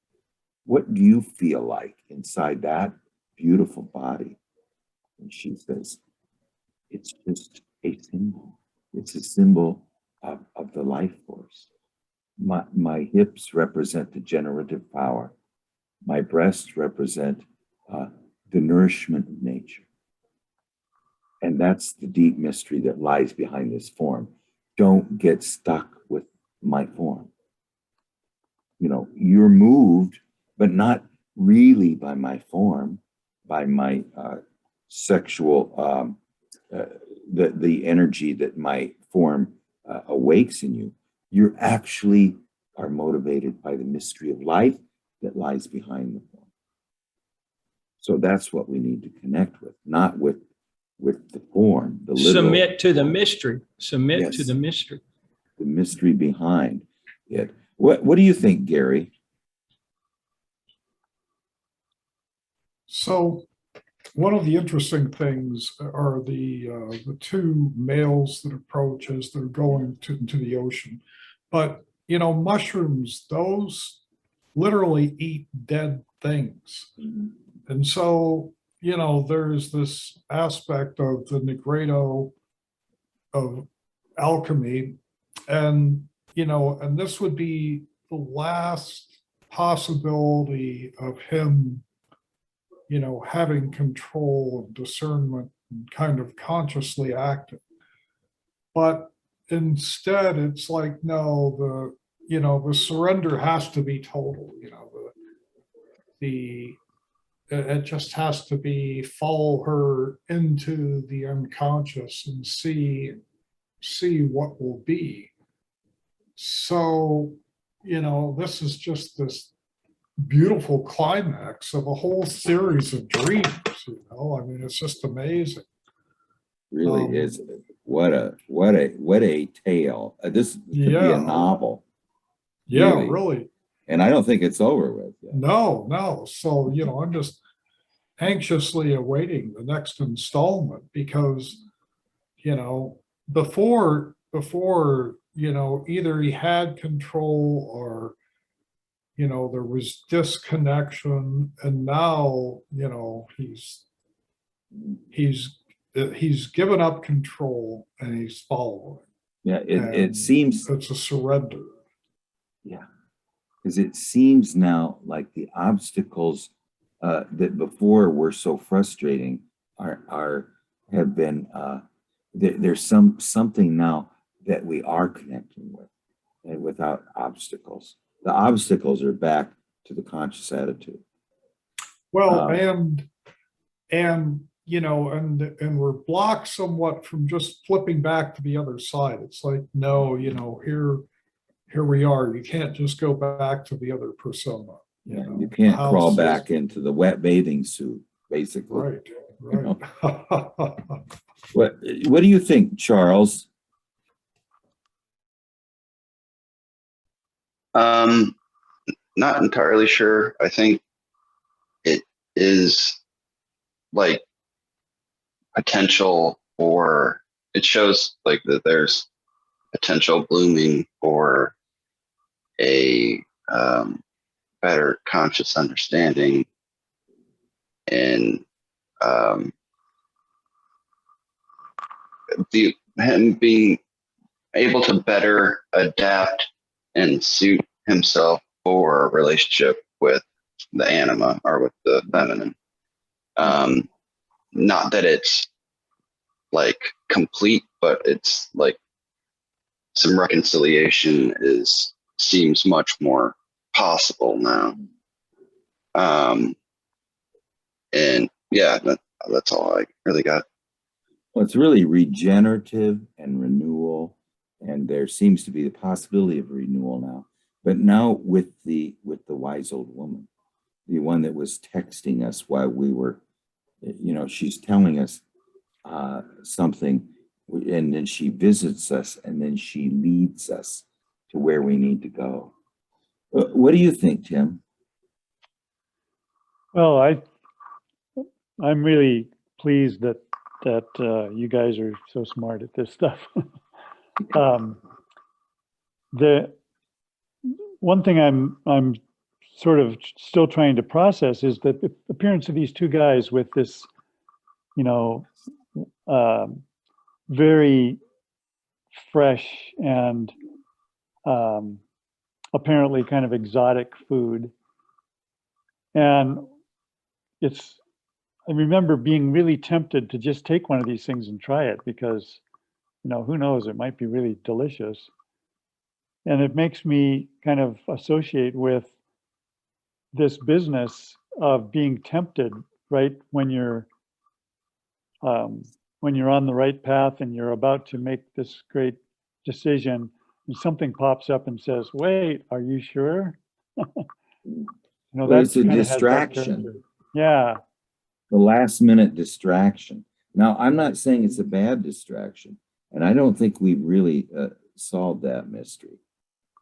What do you feel like inside that beautiful body? And she says, it's just a symbol. It's a symbol of the life force. My hips represent the generative power. My breasts represent the nourishment of nature. And that's the deep mystery that lies behind this form. Don't get stuck with my form. You know, you're moved, but not really by my form, by my sexual, the energy that my form awakes in you. You actually are motivated by the mystery of life that lies behind the form. So that's what we need to connect with, not with the form, the literal. Submit to the mystery, submit to Yes. the mystery. The mystery behind it. What do you think, Gary? So one of the interesting things are the two males that approach as they're going into the ocean. But, you know, mushrooms, those literally eat dead things. And so, you know, there's this aspect of the Negredo of alchemy. And, you know, and this would be the last possibility of him, you know, having control of discernment and kind of consciously acting. But instead, it's like, no, you know, the surrender has to be total, you know, it just has to be follow her into the unconscious and see what will be. So, you know, this is just this beautiful climax of a whole series of dreams, you know. I mean, it's just amazing. Really is. What a tale. This could be a Yeah. novel. Yeah, Really. really. And I don't think it's over with yet. No. So, you know, I'm just anxiously awaiting the next installment because, you know, before, you know, either he had control or, you know, there was disconnection, and now, you know, he's given up control and he's following. Yeah, it And seems, it's a surrender. yeah, because it seems now like the obstacles that before were so frustrating have been there's something now that we are connecting with, and without obstacles. The obstacles are back to the conscious attitude. Well, and you know, and we're blocked somewhat from just flipping back to the other side. It's like, no, you know, here we are. You can't just go back to the other persona. You know, You can't the crawl house back is- into the wet bathing suit, basically. Right. What do you think, Charles? Not entirely sure. I think it is like potential for, it shows like that there's potential blooming for a better conscious understanding and him being able to better adapt and suit himself for a relationship with the anima or with the feminine. Not that it's like complete, but it's like some reconciliation seems much more possible now. And yeah, that's all I really got. Well, it's really regenerative and renewal, and there seems to be the possibility of renewal now. But now with the wise old woman, the one that was texting us while we were, you know, she's telling us something, and then she visits us, and then she leads us to where we need to go. What do you think, Tim? Well, I'm really pleased that you guys are so smart at this stuff. The one thing I'm sort of still trying to process is that the appearance of these two guys with this, you know, very fresh and apparently kind of exotic food. And I remember being really tempted to just take one of these things and try it because, you know, who knows, it might be really delicious. And it makes me kind of associate with this business of being tempted right when you're on the right path and you're about to make this great decision and something pops up and says, wait, are you sure? You know, Well, it's a kind of has that distraction. character. Yeah. the last minute distraction. Now, I'm not saying it's a bad distraction, and I don't think we've really solved that mystery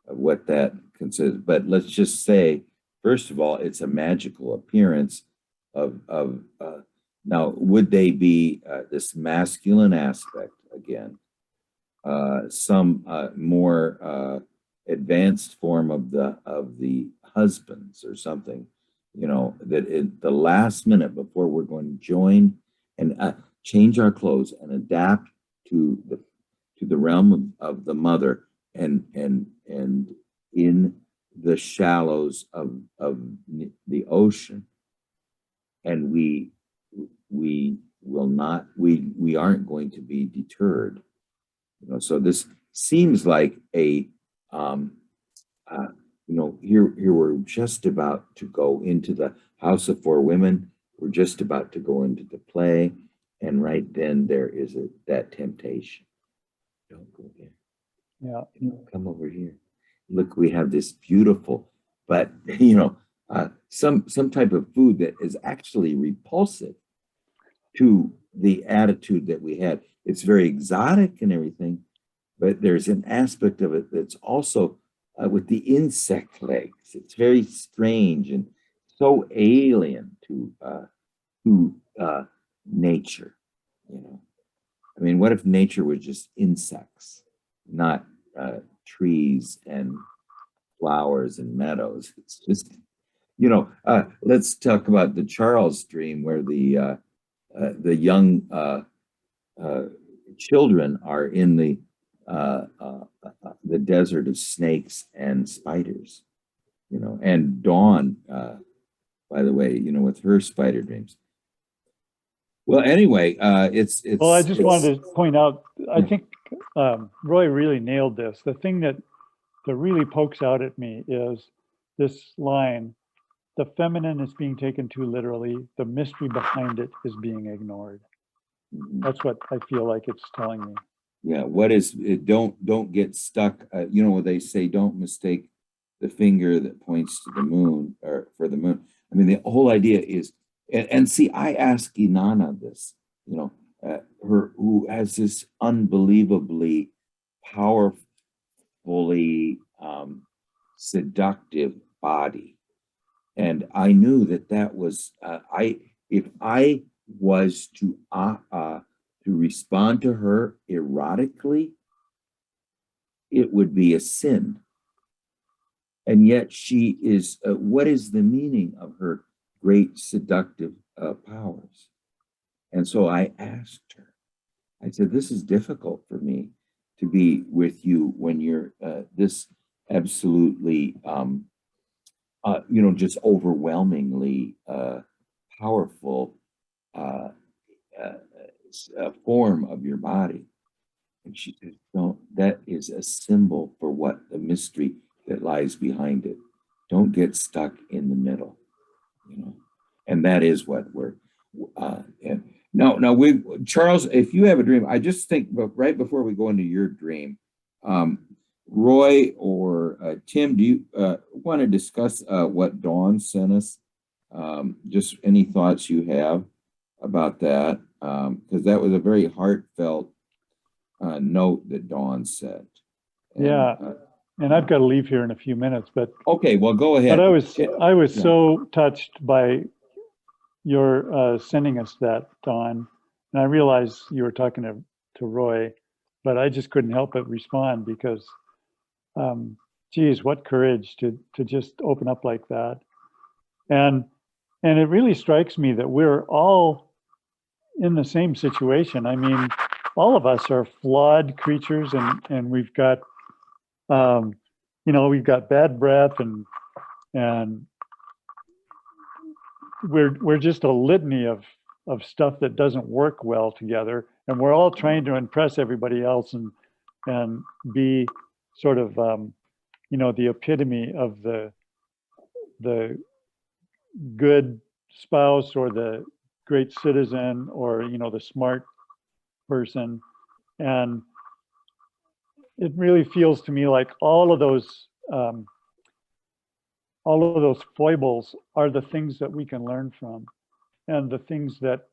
of what that considers. But let's just say, first of all, it's a magical appearance of now, would they be this masculine aspect again? Some more advanced form of the husbands or something, you know, that at the last minute before we're going to join and change our clothes and adapt to the realm of the mother and in the shallows of the ocean, and we will not, we aren't going to be deterred, you know. So this seems like a you know, here we're just about to go into the House of Four Women. We're just about to go into the play, and right then there is that temptation. Don't go there. Yeah. You know, come over here. Look, we have this beautiful, but you know, some type of food that is actually repulsive to the attitude that we had. It's very exotic and everything, but there's an aspect of it that's also with the insect legs. It's very strange and so alien to nature. You know, I mean, what if nature was just insects, not trees and flowers and meadows? It's just, you know. Let's talk about the Charles dream, where the young children are in the desert of snakes and spiders, you know, and Dawn, by the way, you know, with her spider dreams. Well, anyway, it's. Well, I just wanted to point out, I think Roy really nailed this. The thing that really pokes out at me is this line: the feminine is being taken too literally. The mystery behind it is being ignored. That's what I feel like it's telling me. Yeah, what is it? Don't get stuck. You know what they say, don't mistake the finger that points to the moon or for the moon. I mean, the whole idea is, and see, I asked Inanna this, you know, her, who has this unbelievably powerfully seductive body. And I knew that was, if I was to respond to her erotically, it would be a sin. And yet she is, what is the meaning of her great seductive powers? And so I asked her, I said, this is difficult for me to be with you when you're this absolutely, you know, just overwhelmingly powerful form of your body. And she said, no, that is a symbol for what the mystery that lies behind it. Don't get stuck in the middle, you know. And that is what we're now we, Charles, if you have a dream, I just think, but right before we go into your dream, Roy or Tim, do you want to discuss what Dawn sent us? Just any thoughts you have about that? Because that was a very heartfelt note that Dawn sent. And, yeah, and I've got to leave here in a few minutes, but okay, well, go ahead. but I was Yeah. so touched by your sending us that, Dawn, and I realized you were talking to Roy, but I just couldn't help but respond because, geez, what courage to just open up like that, and it really strikes me that we're all in the same situation. I mean, all of us are flawed creatures, and we've got, you know, we've got bad breath, and we're just a litany of stuff that doesn't work well together, and we're all trying to impress everybody else and be sort of, you know, the epitome of the good spouse or the great citizen or, you know, the smart person. And it really feels to me like all of those foibles are the things that we can learn from. and the things that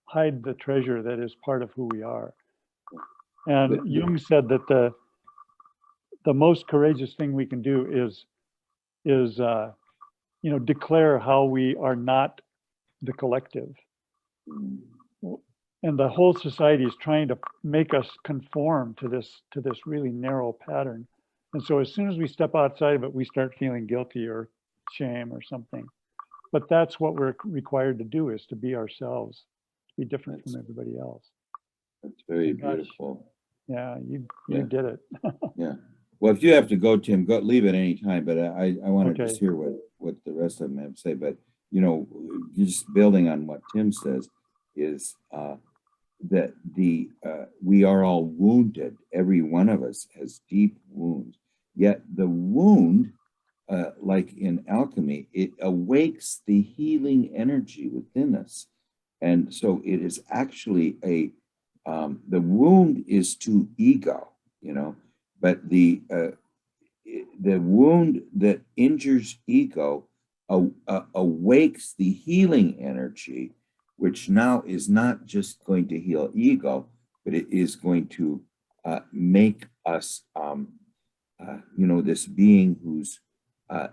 hide the treasure that is part of who we are. And Jung said that the most courageous thing we can do is declare how we are not the collective. And the whole society is trying to make us conform to this really narrow pattern. And so as soon as we step outside of it, we start feeling guilty or shame or something. But that's what we're required to do, is to be ourselves, to be different from everybody else. That's very Gosh. beautiful. Yeah, you Yeah. did it. Yeah. Well, if you have to go, Tim, leave at any time, but I want to Okay. just hear what the rest of them have to say. But, just building on what Tim says is that we are all wounded. Every one of us has deep wounds. Yet the wound, like in alchemy, it awakes the healing energy within us. And so it is actually the wound is to ego, but the wound that injures ego awakes the healing energy, which now is not just going to heal ego, but it is going to make us, this being who's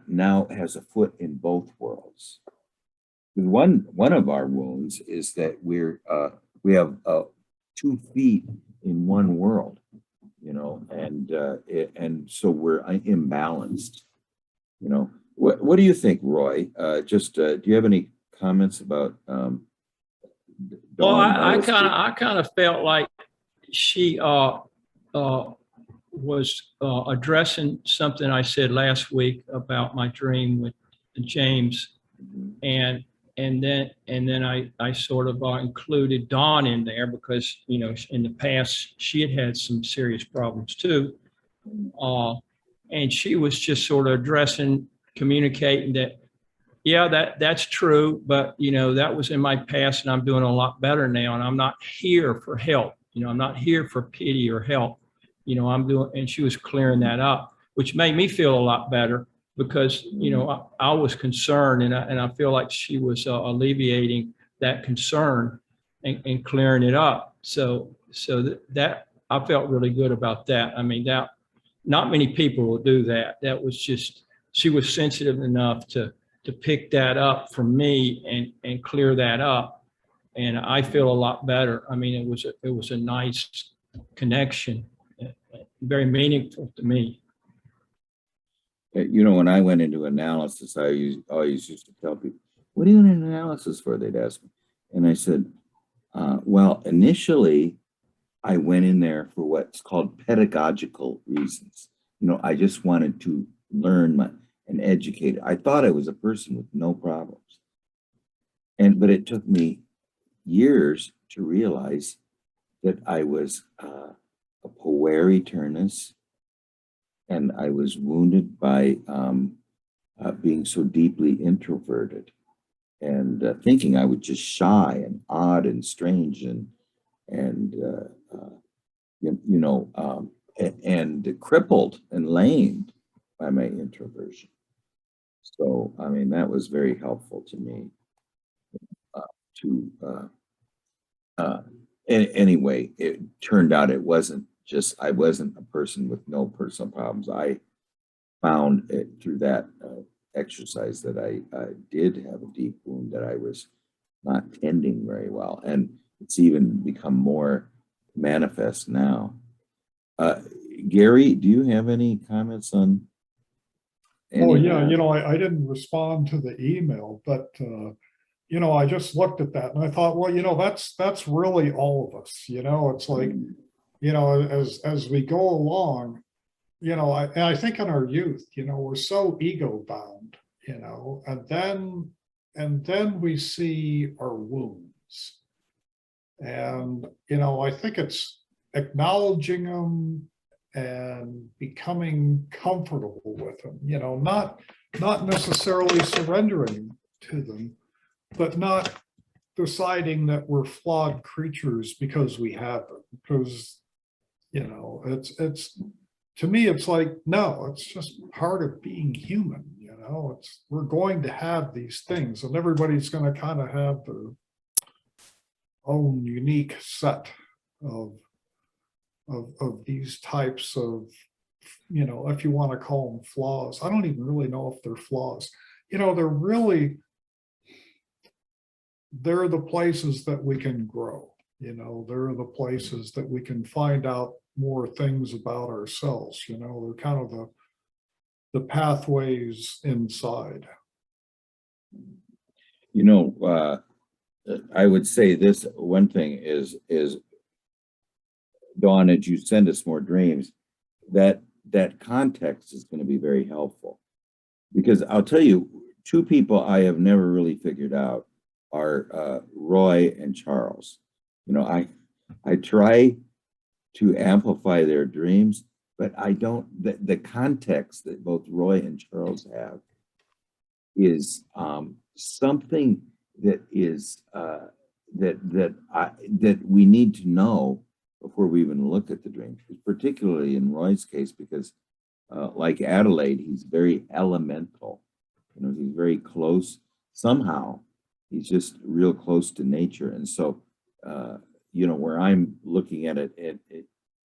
now has a foot in both worlds. One of our wounds is that we have 2 feet in one world, and so we're imbalanced. What do you think, Roy? Do you have any comments about? Well, Dawn I Ellis? kind of felt like she was addressing something I said last week about my dream with James, and then I sort of included Dawn in there because in the past she had some serious problems too, and she was just sort of communicating that, yeah, that's true, but that was in my past and I'm doing a lot better now, and I'm not here for help. I'm not here for pity or help. And she was clearing that up, which made me feel a lot better because, I was concerned, and I feel like she was alleviating that concern and clearing it up. So that I felt really good about that. I mean, that not many people will do that. That was just, she was sensitive enough to pick that up from me and clear that up. And I feel a lot better. I mean, it was a nice connection, very meaningful to me. When I went into analysis, I always used to tell people, what are you in analysis for? They'd ask me. And I said, well, initially, I went in there for what's called pedagogical reasons. I just wanted to learn and educate. I thought I was a person with no problems. But it took me years to realize that I was a power turnus, and I was wounded by being so deeply introverted and thinking I was just shy and odd and strange and crippled and lamed by my introversion. So, I mean, that was very helpful to me. Anyway, it turned out I wasn't a person with no personal problems. I found it through that exercise that I did have a deep wound that I was not tending very well. And it's even become more manifest now. Gary, do you have any comments on? Oh, yeah, I didn't respond to the email, but, I just looked at that and I thought, well, that's really all of us, it's like, as we go along, I think in our youth, we're so ego bound, and then we see our wounds. And, I think it's acknowledging them and becoming comfortable with them, not necessarily surrendering to them, but not deciding that we're flawed creatures because we have them. Because, it's to me, it's like, no, it's just part of being human, we're going to have these things, and everybody's going to kind of have own unique set of these types of, if you want to call them flaws. I don't even really know if they're flaws. They're the places that we can grow. They're the places that we can find out more things about ourselves. They're kind of the pathways inside. I would say this one thing is Dawn, as you send us more dreams, that context is going to be very helpful, because I'll tell you, two people I have never really figured out are Roy and Charles. I try to amplify their dreams, but I don't. The context that both Roy and Charles have is something that is that we need to know before we even look at the dream, particularly in Roy's case, because like Adelaide, he's very elemental. He's very close. Somehow, he's just real close to nature, and so where I'm looking at it,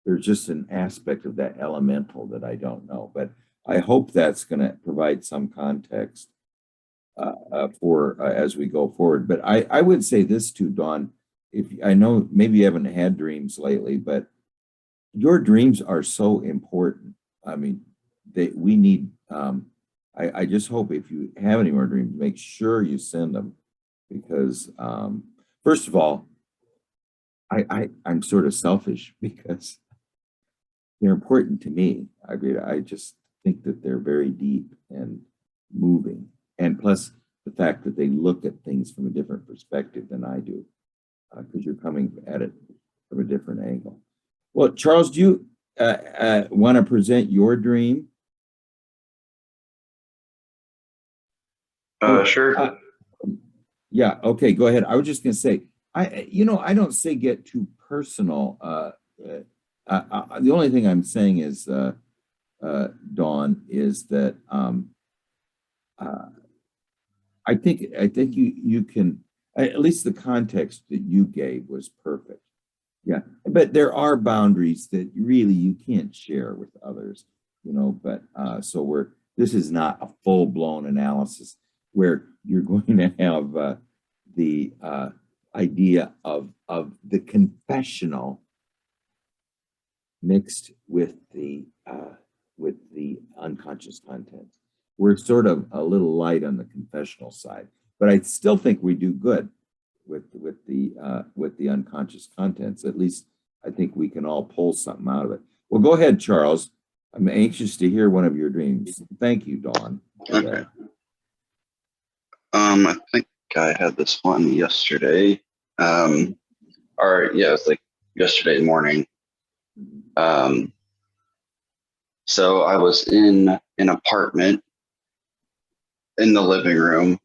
there's just an aspect of that elemental that I don't know. But I hope that's going to provide some context for as we go forward. But I would say this too, Dawn. If I know maybe you haven't had dreams lately, but your dreams are so important. I mean, we need. I just hope if you have any more dreams, make sure you send them, because first of all, I'm sort of selfish because they're important to me. I mean, I just think that they're very deep and moving, and plus the fact that they look at things from a different perspective than I do, because you're coming at it from a different angle. Well, Charles, do you want to present your dream? Sure. Yeah. Okay. Go ahead. I was just going to say, I don't say get too personal. The only thing I'm saying is, Dawn, is that I think you can, at least the context that you gave was perfect. Yeah, but there are boundaries that really you can't share with others, but so this is not a full-blown analysis where you're going to have the idea of the confessional mixed with the unconscious content. We're sort of a little light on the confessional side, but I still think we do good with the unconscious contents. At least I think we can all pull something out of it. Well, go ahead, Charles. I'm anxious to hear one of your dreams. Thank you, Dawn. Okay. I think I had this one yesterday. It was like yesterday morning. So I was in an apartment in the living room,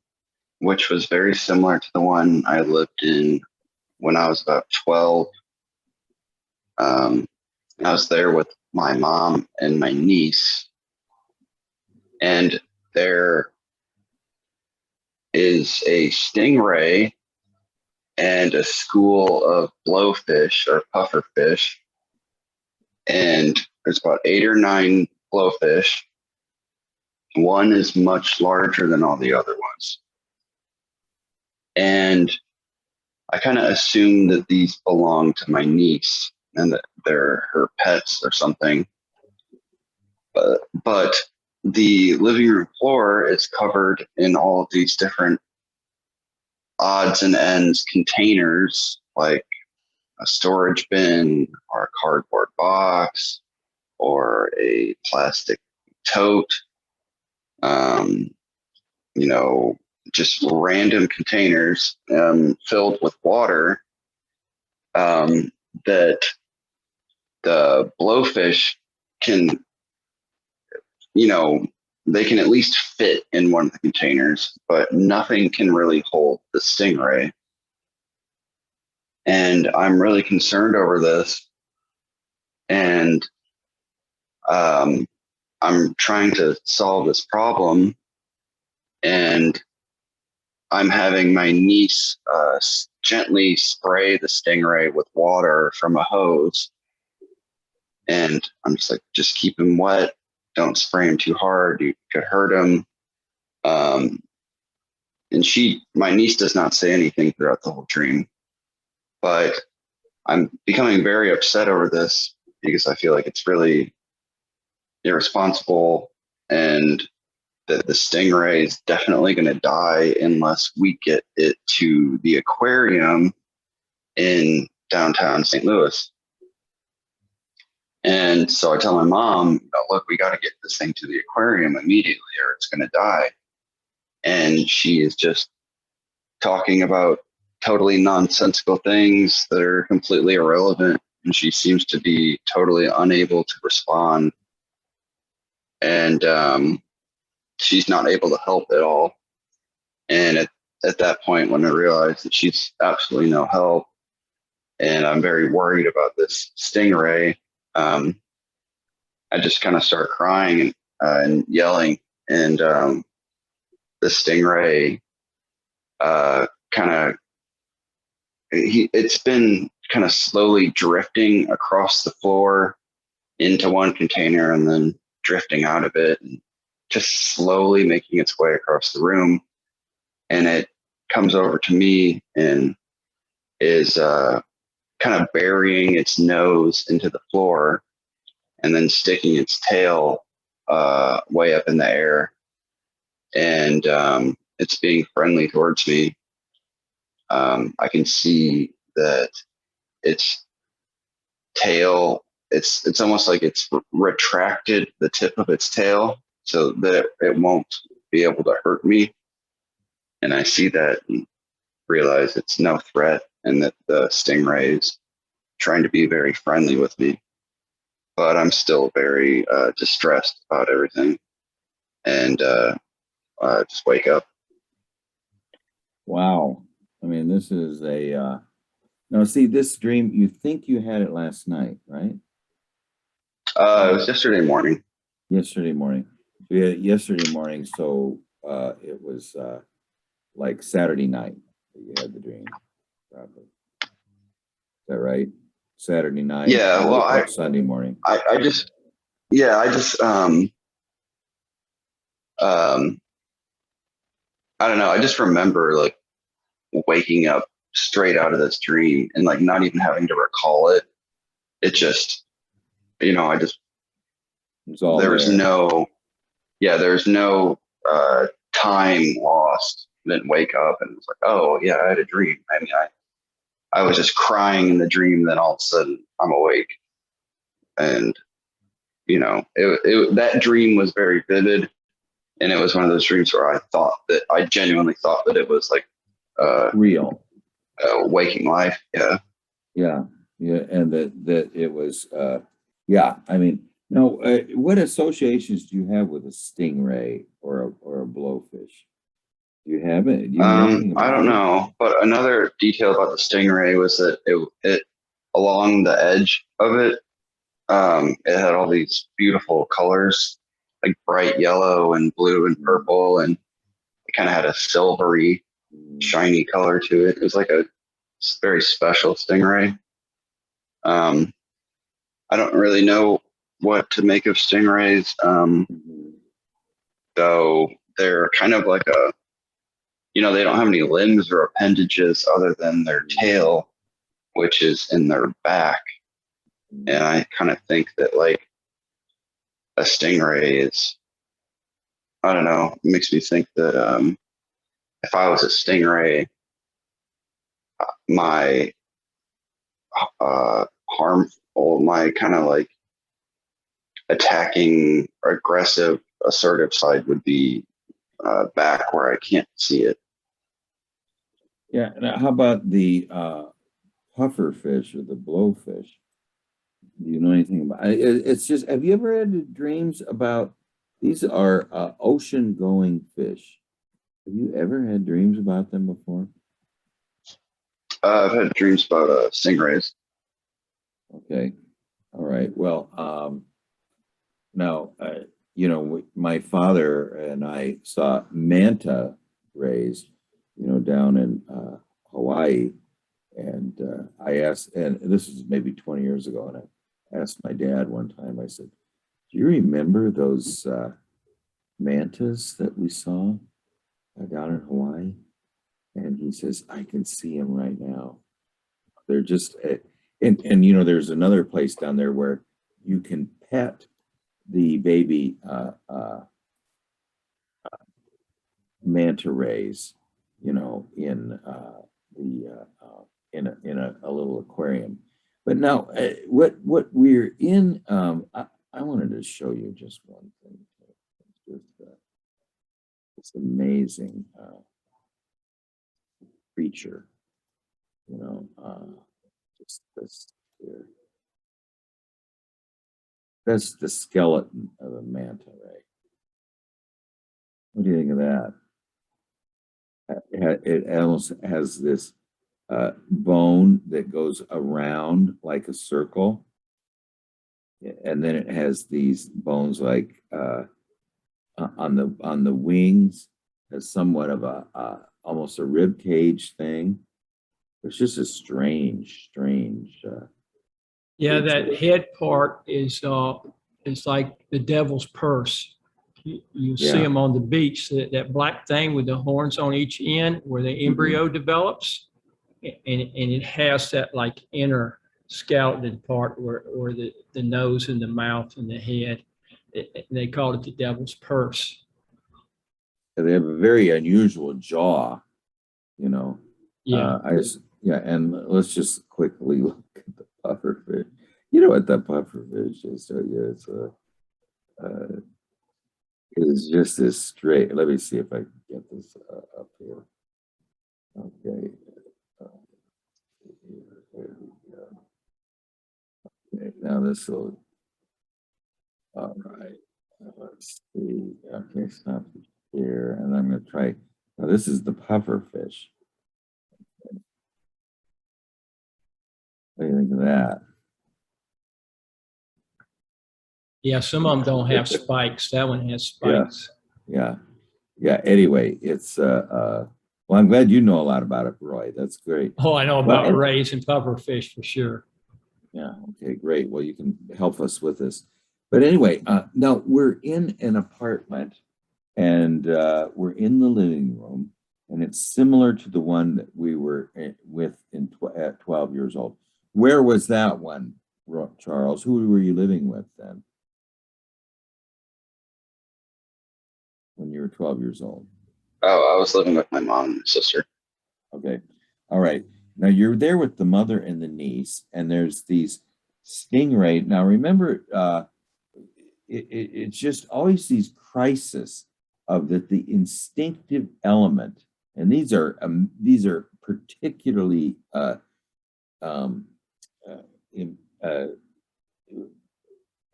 which was very similar to the one I lived in when I was about 12. I was there with my mom and my niece, and there is a stingray and a school of blowfish or pufferfish, and there's about 8 or 9 blowfish. One is much larger than all the other ones. And I kind of assumed that these belong to my niece and that they're her pets or something. But the living room floor is covered in all of these different odds and ends containers, like a storage bin or a cardboard box or a plastic tote, just random containers filled with water that the blowfish can, they can at least fit in one of the containers, but nothing can really hold the stingray. And I'm really concerned over this. And I'm trying to solve this problem. And I'm having my niece gently spray the stingray with water from a hose. And I'm just like, just keep him wet. Don't spray him too hard. You could hurt him. Um, and my niece does not say anything throughout the whole dream, but I'm becoming very upset over this because I feel like it's really irresponsible, and that the stingray is definitely going to die unless we get it to the aquarium in downtown St. Louis. And so I tell my mom, look, we got to get this thing to the aquarium immediately or it's going to die. And she is just talking about totally nonsensical things that are completely irrelevant. And she seems to be totally unable to respond. And she's not able to help at all. And at that point, when I realized that she's absolutely no help, and I'm very worried about this stingray, I just kind of start crying and yelling. And the stingray it's been kind of slowly drifting across the floor into one container and then drifting out of it and just slowly making its way across the room. And it comes over to me and is kind of burying its nose into the floor and then sticking its tail way up in the air. And it's being friendly towards me. I can see that its tail, it's almost like it's retracted the tip of its tail so that it won't be able to hurt me. And I see that and realize it's no threat and that the stingray is trying to be very friendly with me. But I'm still very distressed about everything. And just wake up. Wow. I mean, this is a, now see this dream, you think you had it last night, right? It was yesterday morning. Yesterday morning. We had it yesterday morning, so it was like Saturday night that you had the dream, probably. Is that right? Saturday night. Yeah, well, Sunday morning. I just I don't know. I just remember like waking up straight out of this dream and like not even having to recall it. It just, I just, It's all there's there. there's no time lost. Then wake up and it's like, oh yeah, I had a dream. I mean, I was just crying in the dream. Then all of a sudden I'm awake, and that dream was very vivid, and it was one of those dreams where I genuinely thought that it was like Real. waking life. Yeah. Yeah. Yeah. And that it was, yeah. I mean, no, what associations do you have with a stingray or a blowfish? Do you have it? Do you know anything I about don't it? know, but another detail about the stingray was that it along the edge of it, it had all these beautiful colors, like bright yellow and blue and purple, and it kind of had a silvery, shiny color to it. It was like a very special stingray. I don't really know what to make of stingrays, though they're kind of like they don't have any limbs or appendages other than their tail, which is in their back. And I kind of think that like a stingray is, I don't know, it makes me think that if I was a stingray, my harmful, my kind of like attacking, aggressive, assertive side would be back where I can't see it. Yeah. Now, how about the puffer fish or the blowfish? Do you know anything about it? It's just, have you ever had dreams about, these are ocean going fish? Have you ever had dreams about them before? I've had dreams about stingrays. Okay. All right. Well, now, my father and I saw manta rays, down in Hawaii. And I asked, and this was maybe 20 years ago, and I asked my dad one time, I said, do you remember those mantas that we saw down in Hawaii? And he says, I can see them right now. They're just, and you know, there's another place down there where you can pet the baby manta rays, you know, in a little aquarium. But now, what we're in, I wanted to show you just one thing. Just, this amazing creature, you know, just this here. That's the skeleton of a manta ray. What do you think of that? It almost has this bone that goes around like a circle. And then it has these bones like on the wings, as somewhat of a almost a rib cage thing. It's just a strange. Yeah, that head part is like the devil's purse. You see Yeah. them on the beach, that black thing with the horns on each end where the embryo develops. And it has that like inner skeleton part where the nose and the mouth and the head. They call it the devil's purse. They have a very unusual jaw, you know. Yeah. And let's just quickly look at the pufferfish. You know what that pufferfish is? So yeah, it's just this straight. Let me see if I can get this up here. Okay. There we go. Okay, now this will. All right. Let's see. Okay, stop here, and I'm going to try. Now this is the pufferfish. What do you think of that? Yeah, some of them don't have spikes. That one has spikes. Yeah. Anyway, it's well, I'm glad you know a lot about it, Roy. That's great. Oh, I know about rays and pufferfish for sure. Yeah. Okay, great. Well, you can help us with this. But anyway, now we're in an apartment, and we're in the living room, and it's similar to the one that we were with at 12 years old. Where was that one, Charles? Who were you living with then? When you were 12 years old? Oh, I was living with my mom and sister. Okay. All right. Now you're there with the mother and the niece, and there's these stingray. Now remember, it's just always these crises of the instinctive element, and these are particularly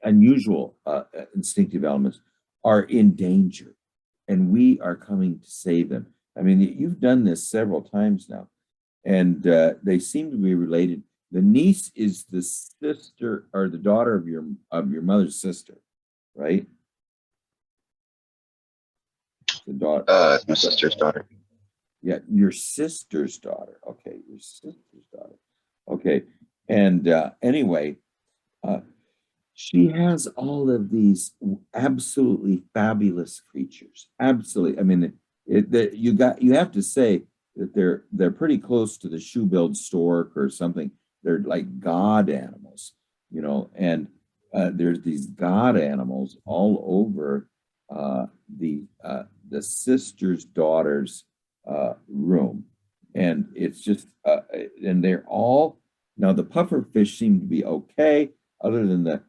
unusual instinctive elements are in danger, and we are coming to save them. I mean, you've done this several times now, and they seem to be related. The niece is the sister or the daughter of your mother's sister, right? The daughter. It's my sister's daughter. Yeah, your sister's daughter. Okay, your sister's daughter. Okay, and anyway, she has all of these absolutely fabulous creatures. Absolutely, I mean, you have to say that they're pretty close to the shoe-billed stork or something. They're like god animals, you know, and there's these god animals all over the sister's daughter's room, and it's just and they're all now the pufferfish seem to be okay, other than the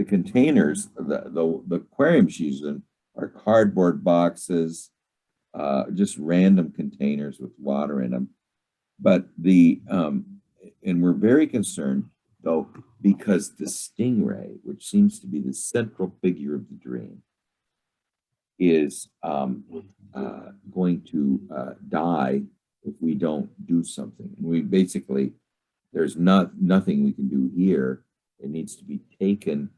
containers, the aquarium she's in are cardboard boxes, just random containers with water in them. But and we're very concerned though, because the stingray, which seems to be the central figure of the dream, is going to die if we don't do something. And we basically, there's nothing we can do here. It needs to be taken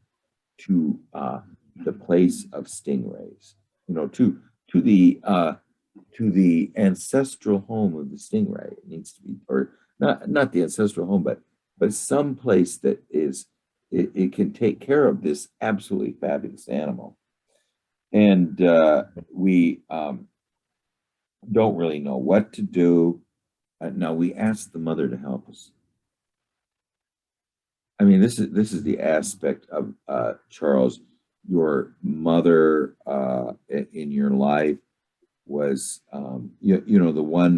to the place of stingrays, you know, to the ancestral home of the stingray. It needs to be, or not the ancestral home, but some place that is, it can take care of this absolutely fabulous animal. And we don't really know what to do. Now we asked the mother to help us. I mean, this is the aspect of Charles. Your mother in your life was, you know, the one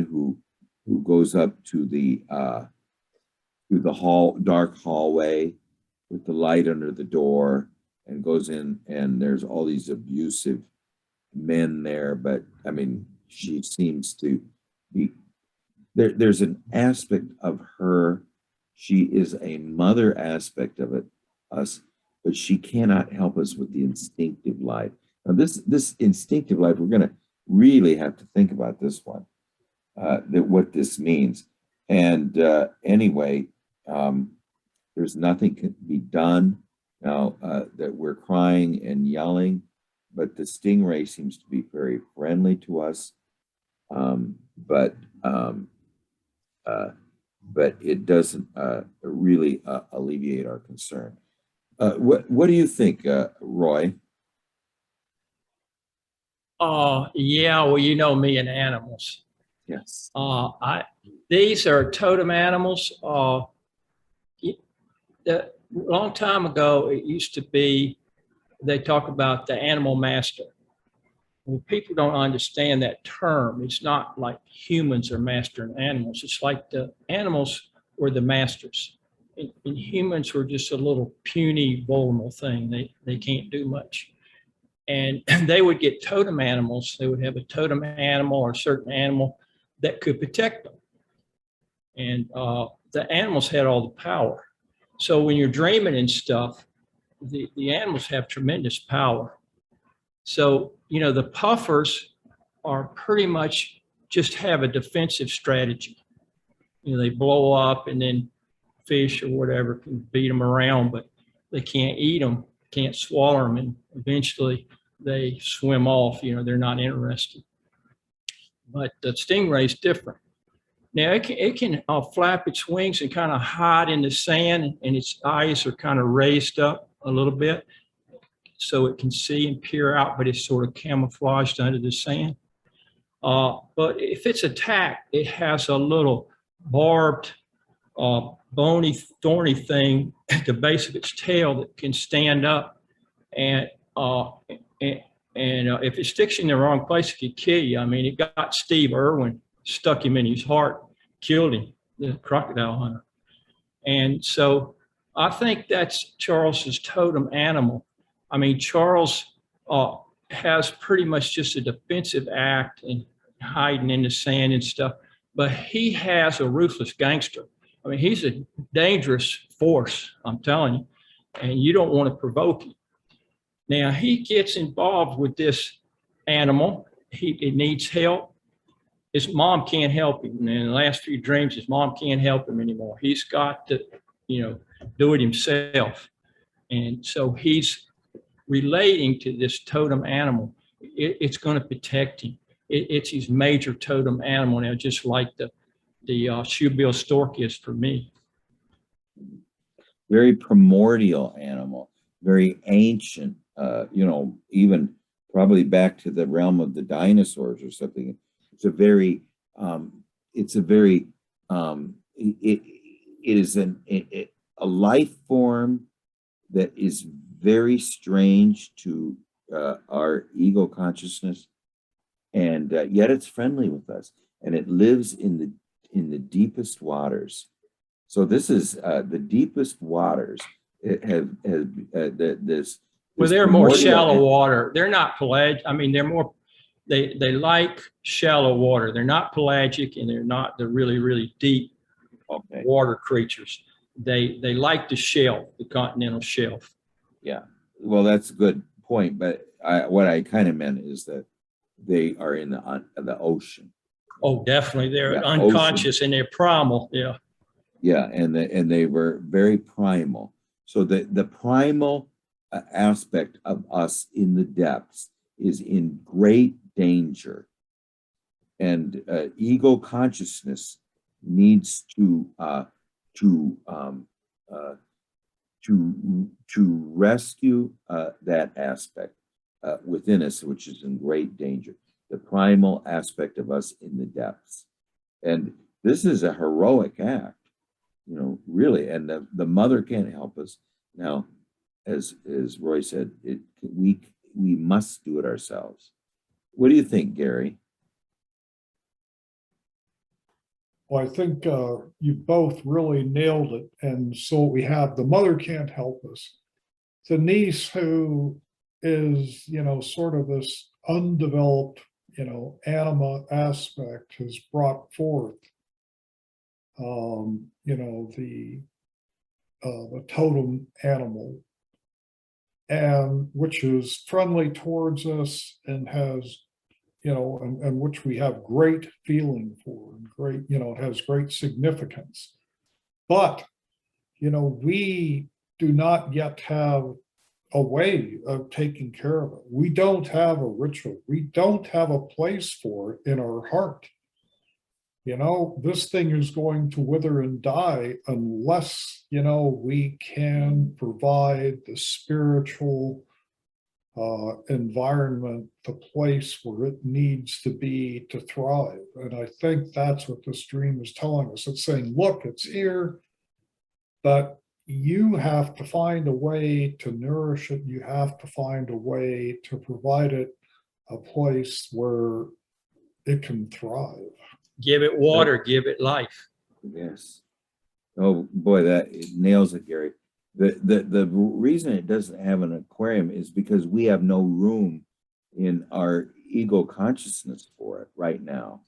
who goes up to the dark hallway with the light under the door and goes in, and there's all these abusive men there. But I mean, she seems to be there. There's an aspect of her. She is a mother aspect of us, but she cannot help us with the instinctive life. Now, this instinctive life, we're going to really have to think about this one, that what this means. And anyway, there's nothing can be done now that we're crying and yelling, but the stingray seems to be very friendly to us. But it doesn't really alleviate our concern. What do you think, Roy? Yeah, well, you know me and animals. Yes. These are totem animals. A long time ago, it used to be, they talk about the animal master. Well, people don't understand that term. It's not like humans are mastering animals. It's like the animals were the masters. And humans were just a little puny, vulnerable thing. They can't do much. And they would get totem animals. They would have a totem animal or a certain animal that could protect them. And the animals had all the power. So when you're dreaming and stuff, the animals have tremendous power. So, you know, the puffers are pretty much just have a defensive strategy. You know, they blow up and then fish or whatever can beat them around, but they can't eat them, can't swallow them, and eventually they swim off. You know, they're not interested. But the stingray is different. Now it can flap its wings and kind of hide in the sand, and its eyes are kind of raised up a little bit so it can see and peer out, but it's sort of camouflaged under the sand. But if it's attacked, it has a little barbed, bony, thorny thing at the base of its tail that can stand up, and if it sticks you in the wrong place, it could kill you. I mean, it got Steve Irwin, stuck him in his heart, killed him, the crocodile hunter. And so I think that's Charles's totem animal. I mean, Charles has pretty much just a defensive act and hiding in the sand and stuff, but he has a ruthless gangster. I mean, he's a dangerous force, I'm telling you, and you don't want to provoke him. Now, he gets involved with this animal. It needs help. His mom can't help him. And in the last few dreams, his mom can't help him anymore. He's got to, you know, do it himself. And so he's relating to this totem animal. It's going to protect him. It's his major totem animal now, just like the shoebill stork is for me. Very primordial animal, very ancient, you know, even probably back to the realm of the dinosaurs or something. It is a life form that is very strange to our ego consciousness, and yet it's friendly with us, and it lives in the deepest waters. So this is the deepest waters. It has this. Well, they're more shallow water. They're not pelagic. I mean, they're more. They like shallow water. They're not pelagic, and they're not the really, really deep water creatures. They like the shelf, the continental shelf. Yeah, well, that's a good point. But what I kind of meant is that they are in the ocean. Oh, definitely, they're unconscious and they're primal. Yeah. Yeah, and they were very primal. So the primal aspect of us in the depths is in great danger, and ego consciousness needs to rescue that aspect within us, which is in great danger, the primal aspect of us in the depths. And this is a heroic act, really. And the mother can't help us. Now, as Roy said, we must do it ourselves. What do you think, Gary? Well, I think you both really nailed it. And so we have the mother can't help us. The niece who is, sort of this undeveloped, anima aspect has brought forth, the totem animal, and which is friendly towards us and has, and which we have great feeling for and great, it has great significance. But, we do not yet have a way of taking care of it. We don't have a ritual. We don't have a place for it in our heart. This thing is going to wither and die unless, we can provide the spiritual environment, the place where it needs to be to thrive. And I think that's what this dream is telling us. It's saying, look, it's here, but you have to find a way to nourish it. You have to find a way to provide it a place where it can thrive. Give it water, give it life. Yes. Oh boy, that it nails it, Gary. The reason it doesn't have an aquarium is because we have no room in our ego consciousness for it right now.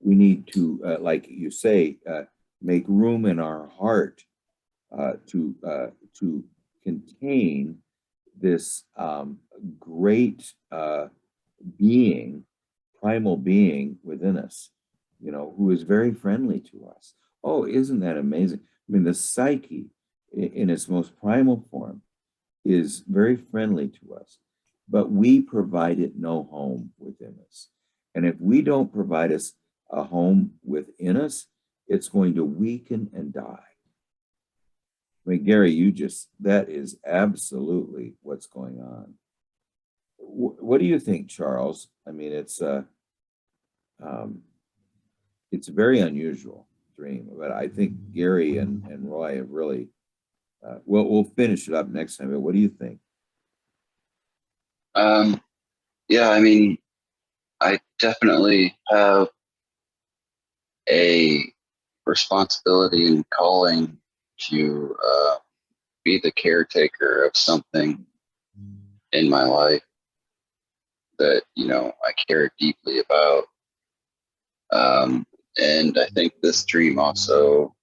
We need to, like you say, make room in our heart to contain this great being, primal being within us, who is very friendly to us. Oh, isn't that amazing? I mean, the psyche in its most primal form is very friendly to us, but we provide it no home within us. And if we don't provide us a home within us, it's going to weaken and die. I mean, Gary, that is absolutely what's going on. What do you think, Charles? I mean, it's a very unusual dream, but I think Gary and Roy have really, we'll finish it up next time, but what do you think? Yeah, I mean, I definitely have a responsibility and calling to be the caretaker of something in my life that, I care deeply about. And I think this dream also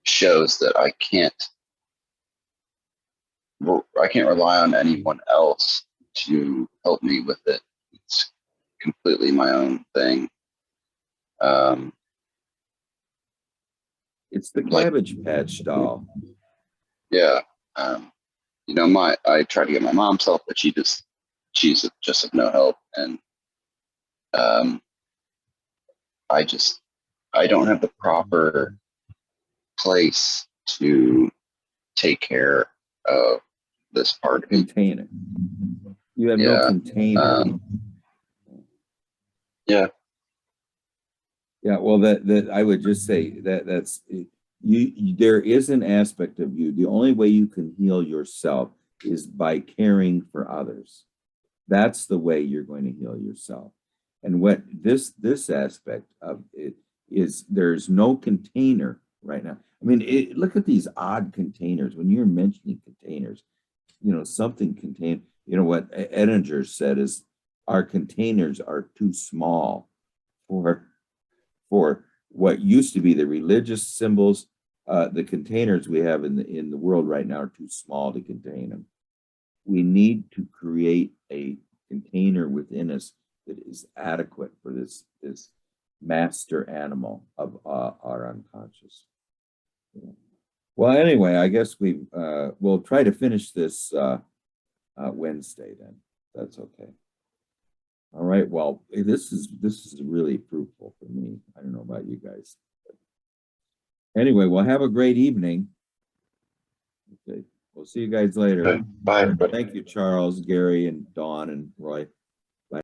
shows that I can't rely on anyone else to help me with it. It's completely my own thing. It's the Cabbage Patch doll. Yeah. I tried to get my mom's help, but she's just of no help. And I don't have the proper place to take care of this part of it. Container. You have no container. Yeah. Yeah, well, that I would just say that's you. There is an aspect of you. The only way you can heal yourself is by caring for others. That's the way you're going to heal yourself. And what this aspect of it is, there's no container right now. I mean, look at these odd containers. When you're mentioning containers, something contained. What Edinger said is our containers are too small for what used to be the religious symbols. The containers we have in the world right now are too small to contain them. We need to create a container within us that is adequate for this master animal of our unconscious. Well, anyway, I guess we'll try to finish this Wednesday then. That's okay. All right, well, this is really fruitful for me. I don't know about you guys. Anyway, well, have a great evening. Okay, we'll see you guys later. Okay, bye, everybody. Thank you, Charles, Gary, and Dawn, and Roy.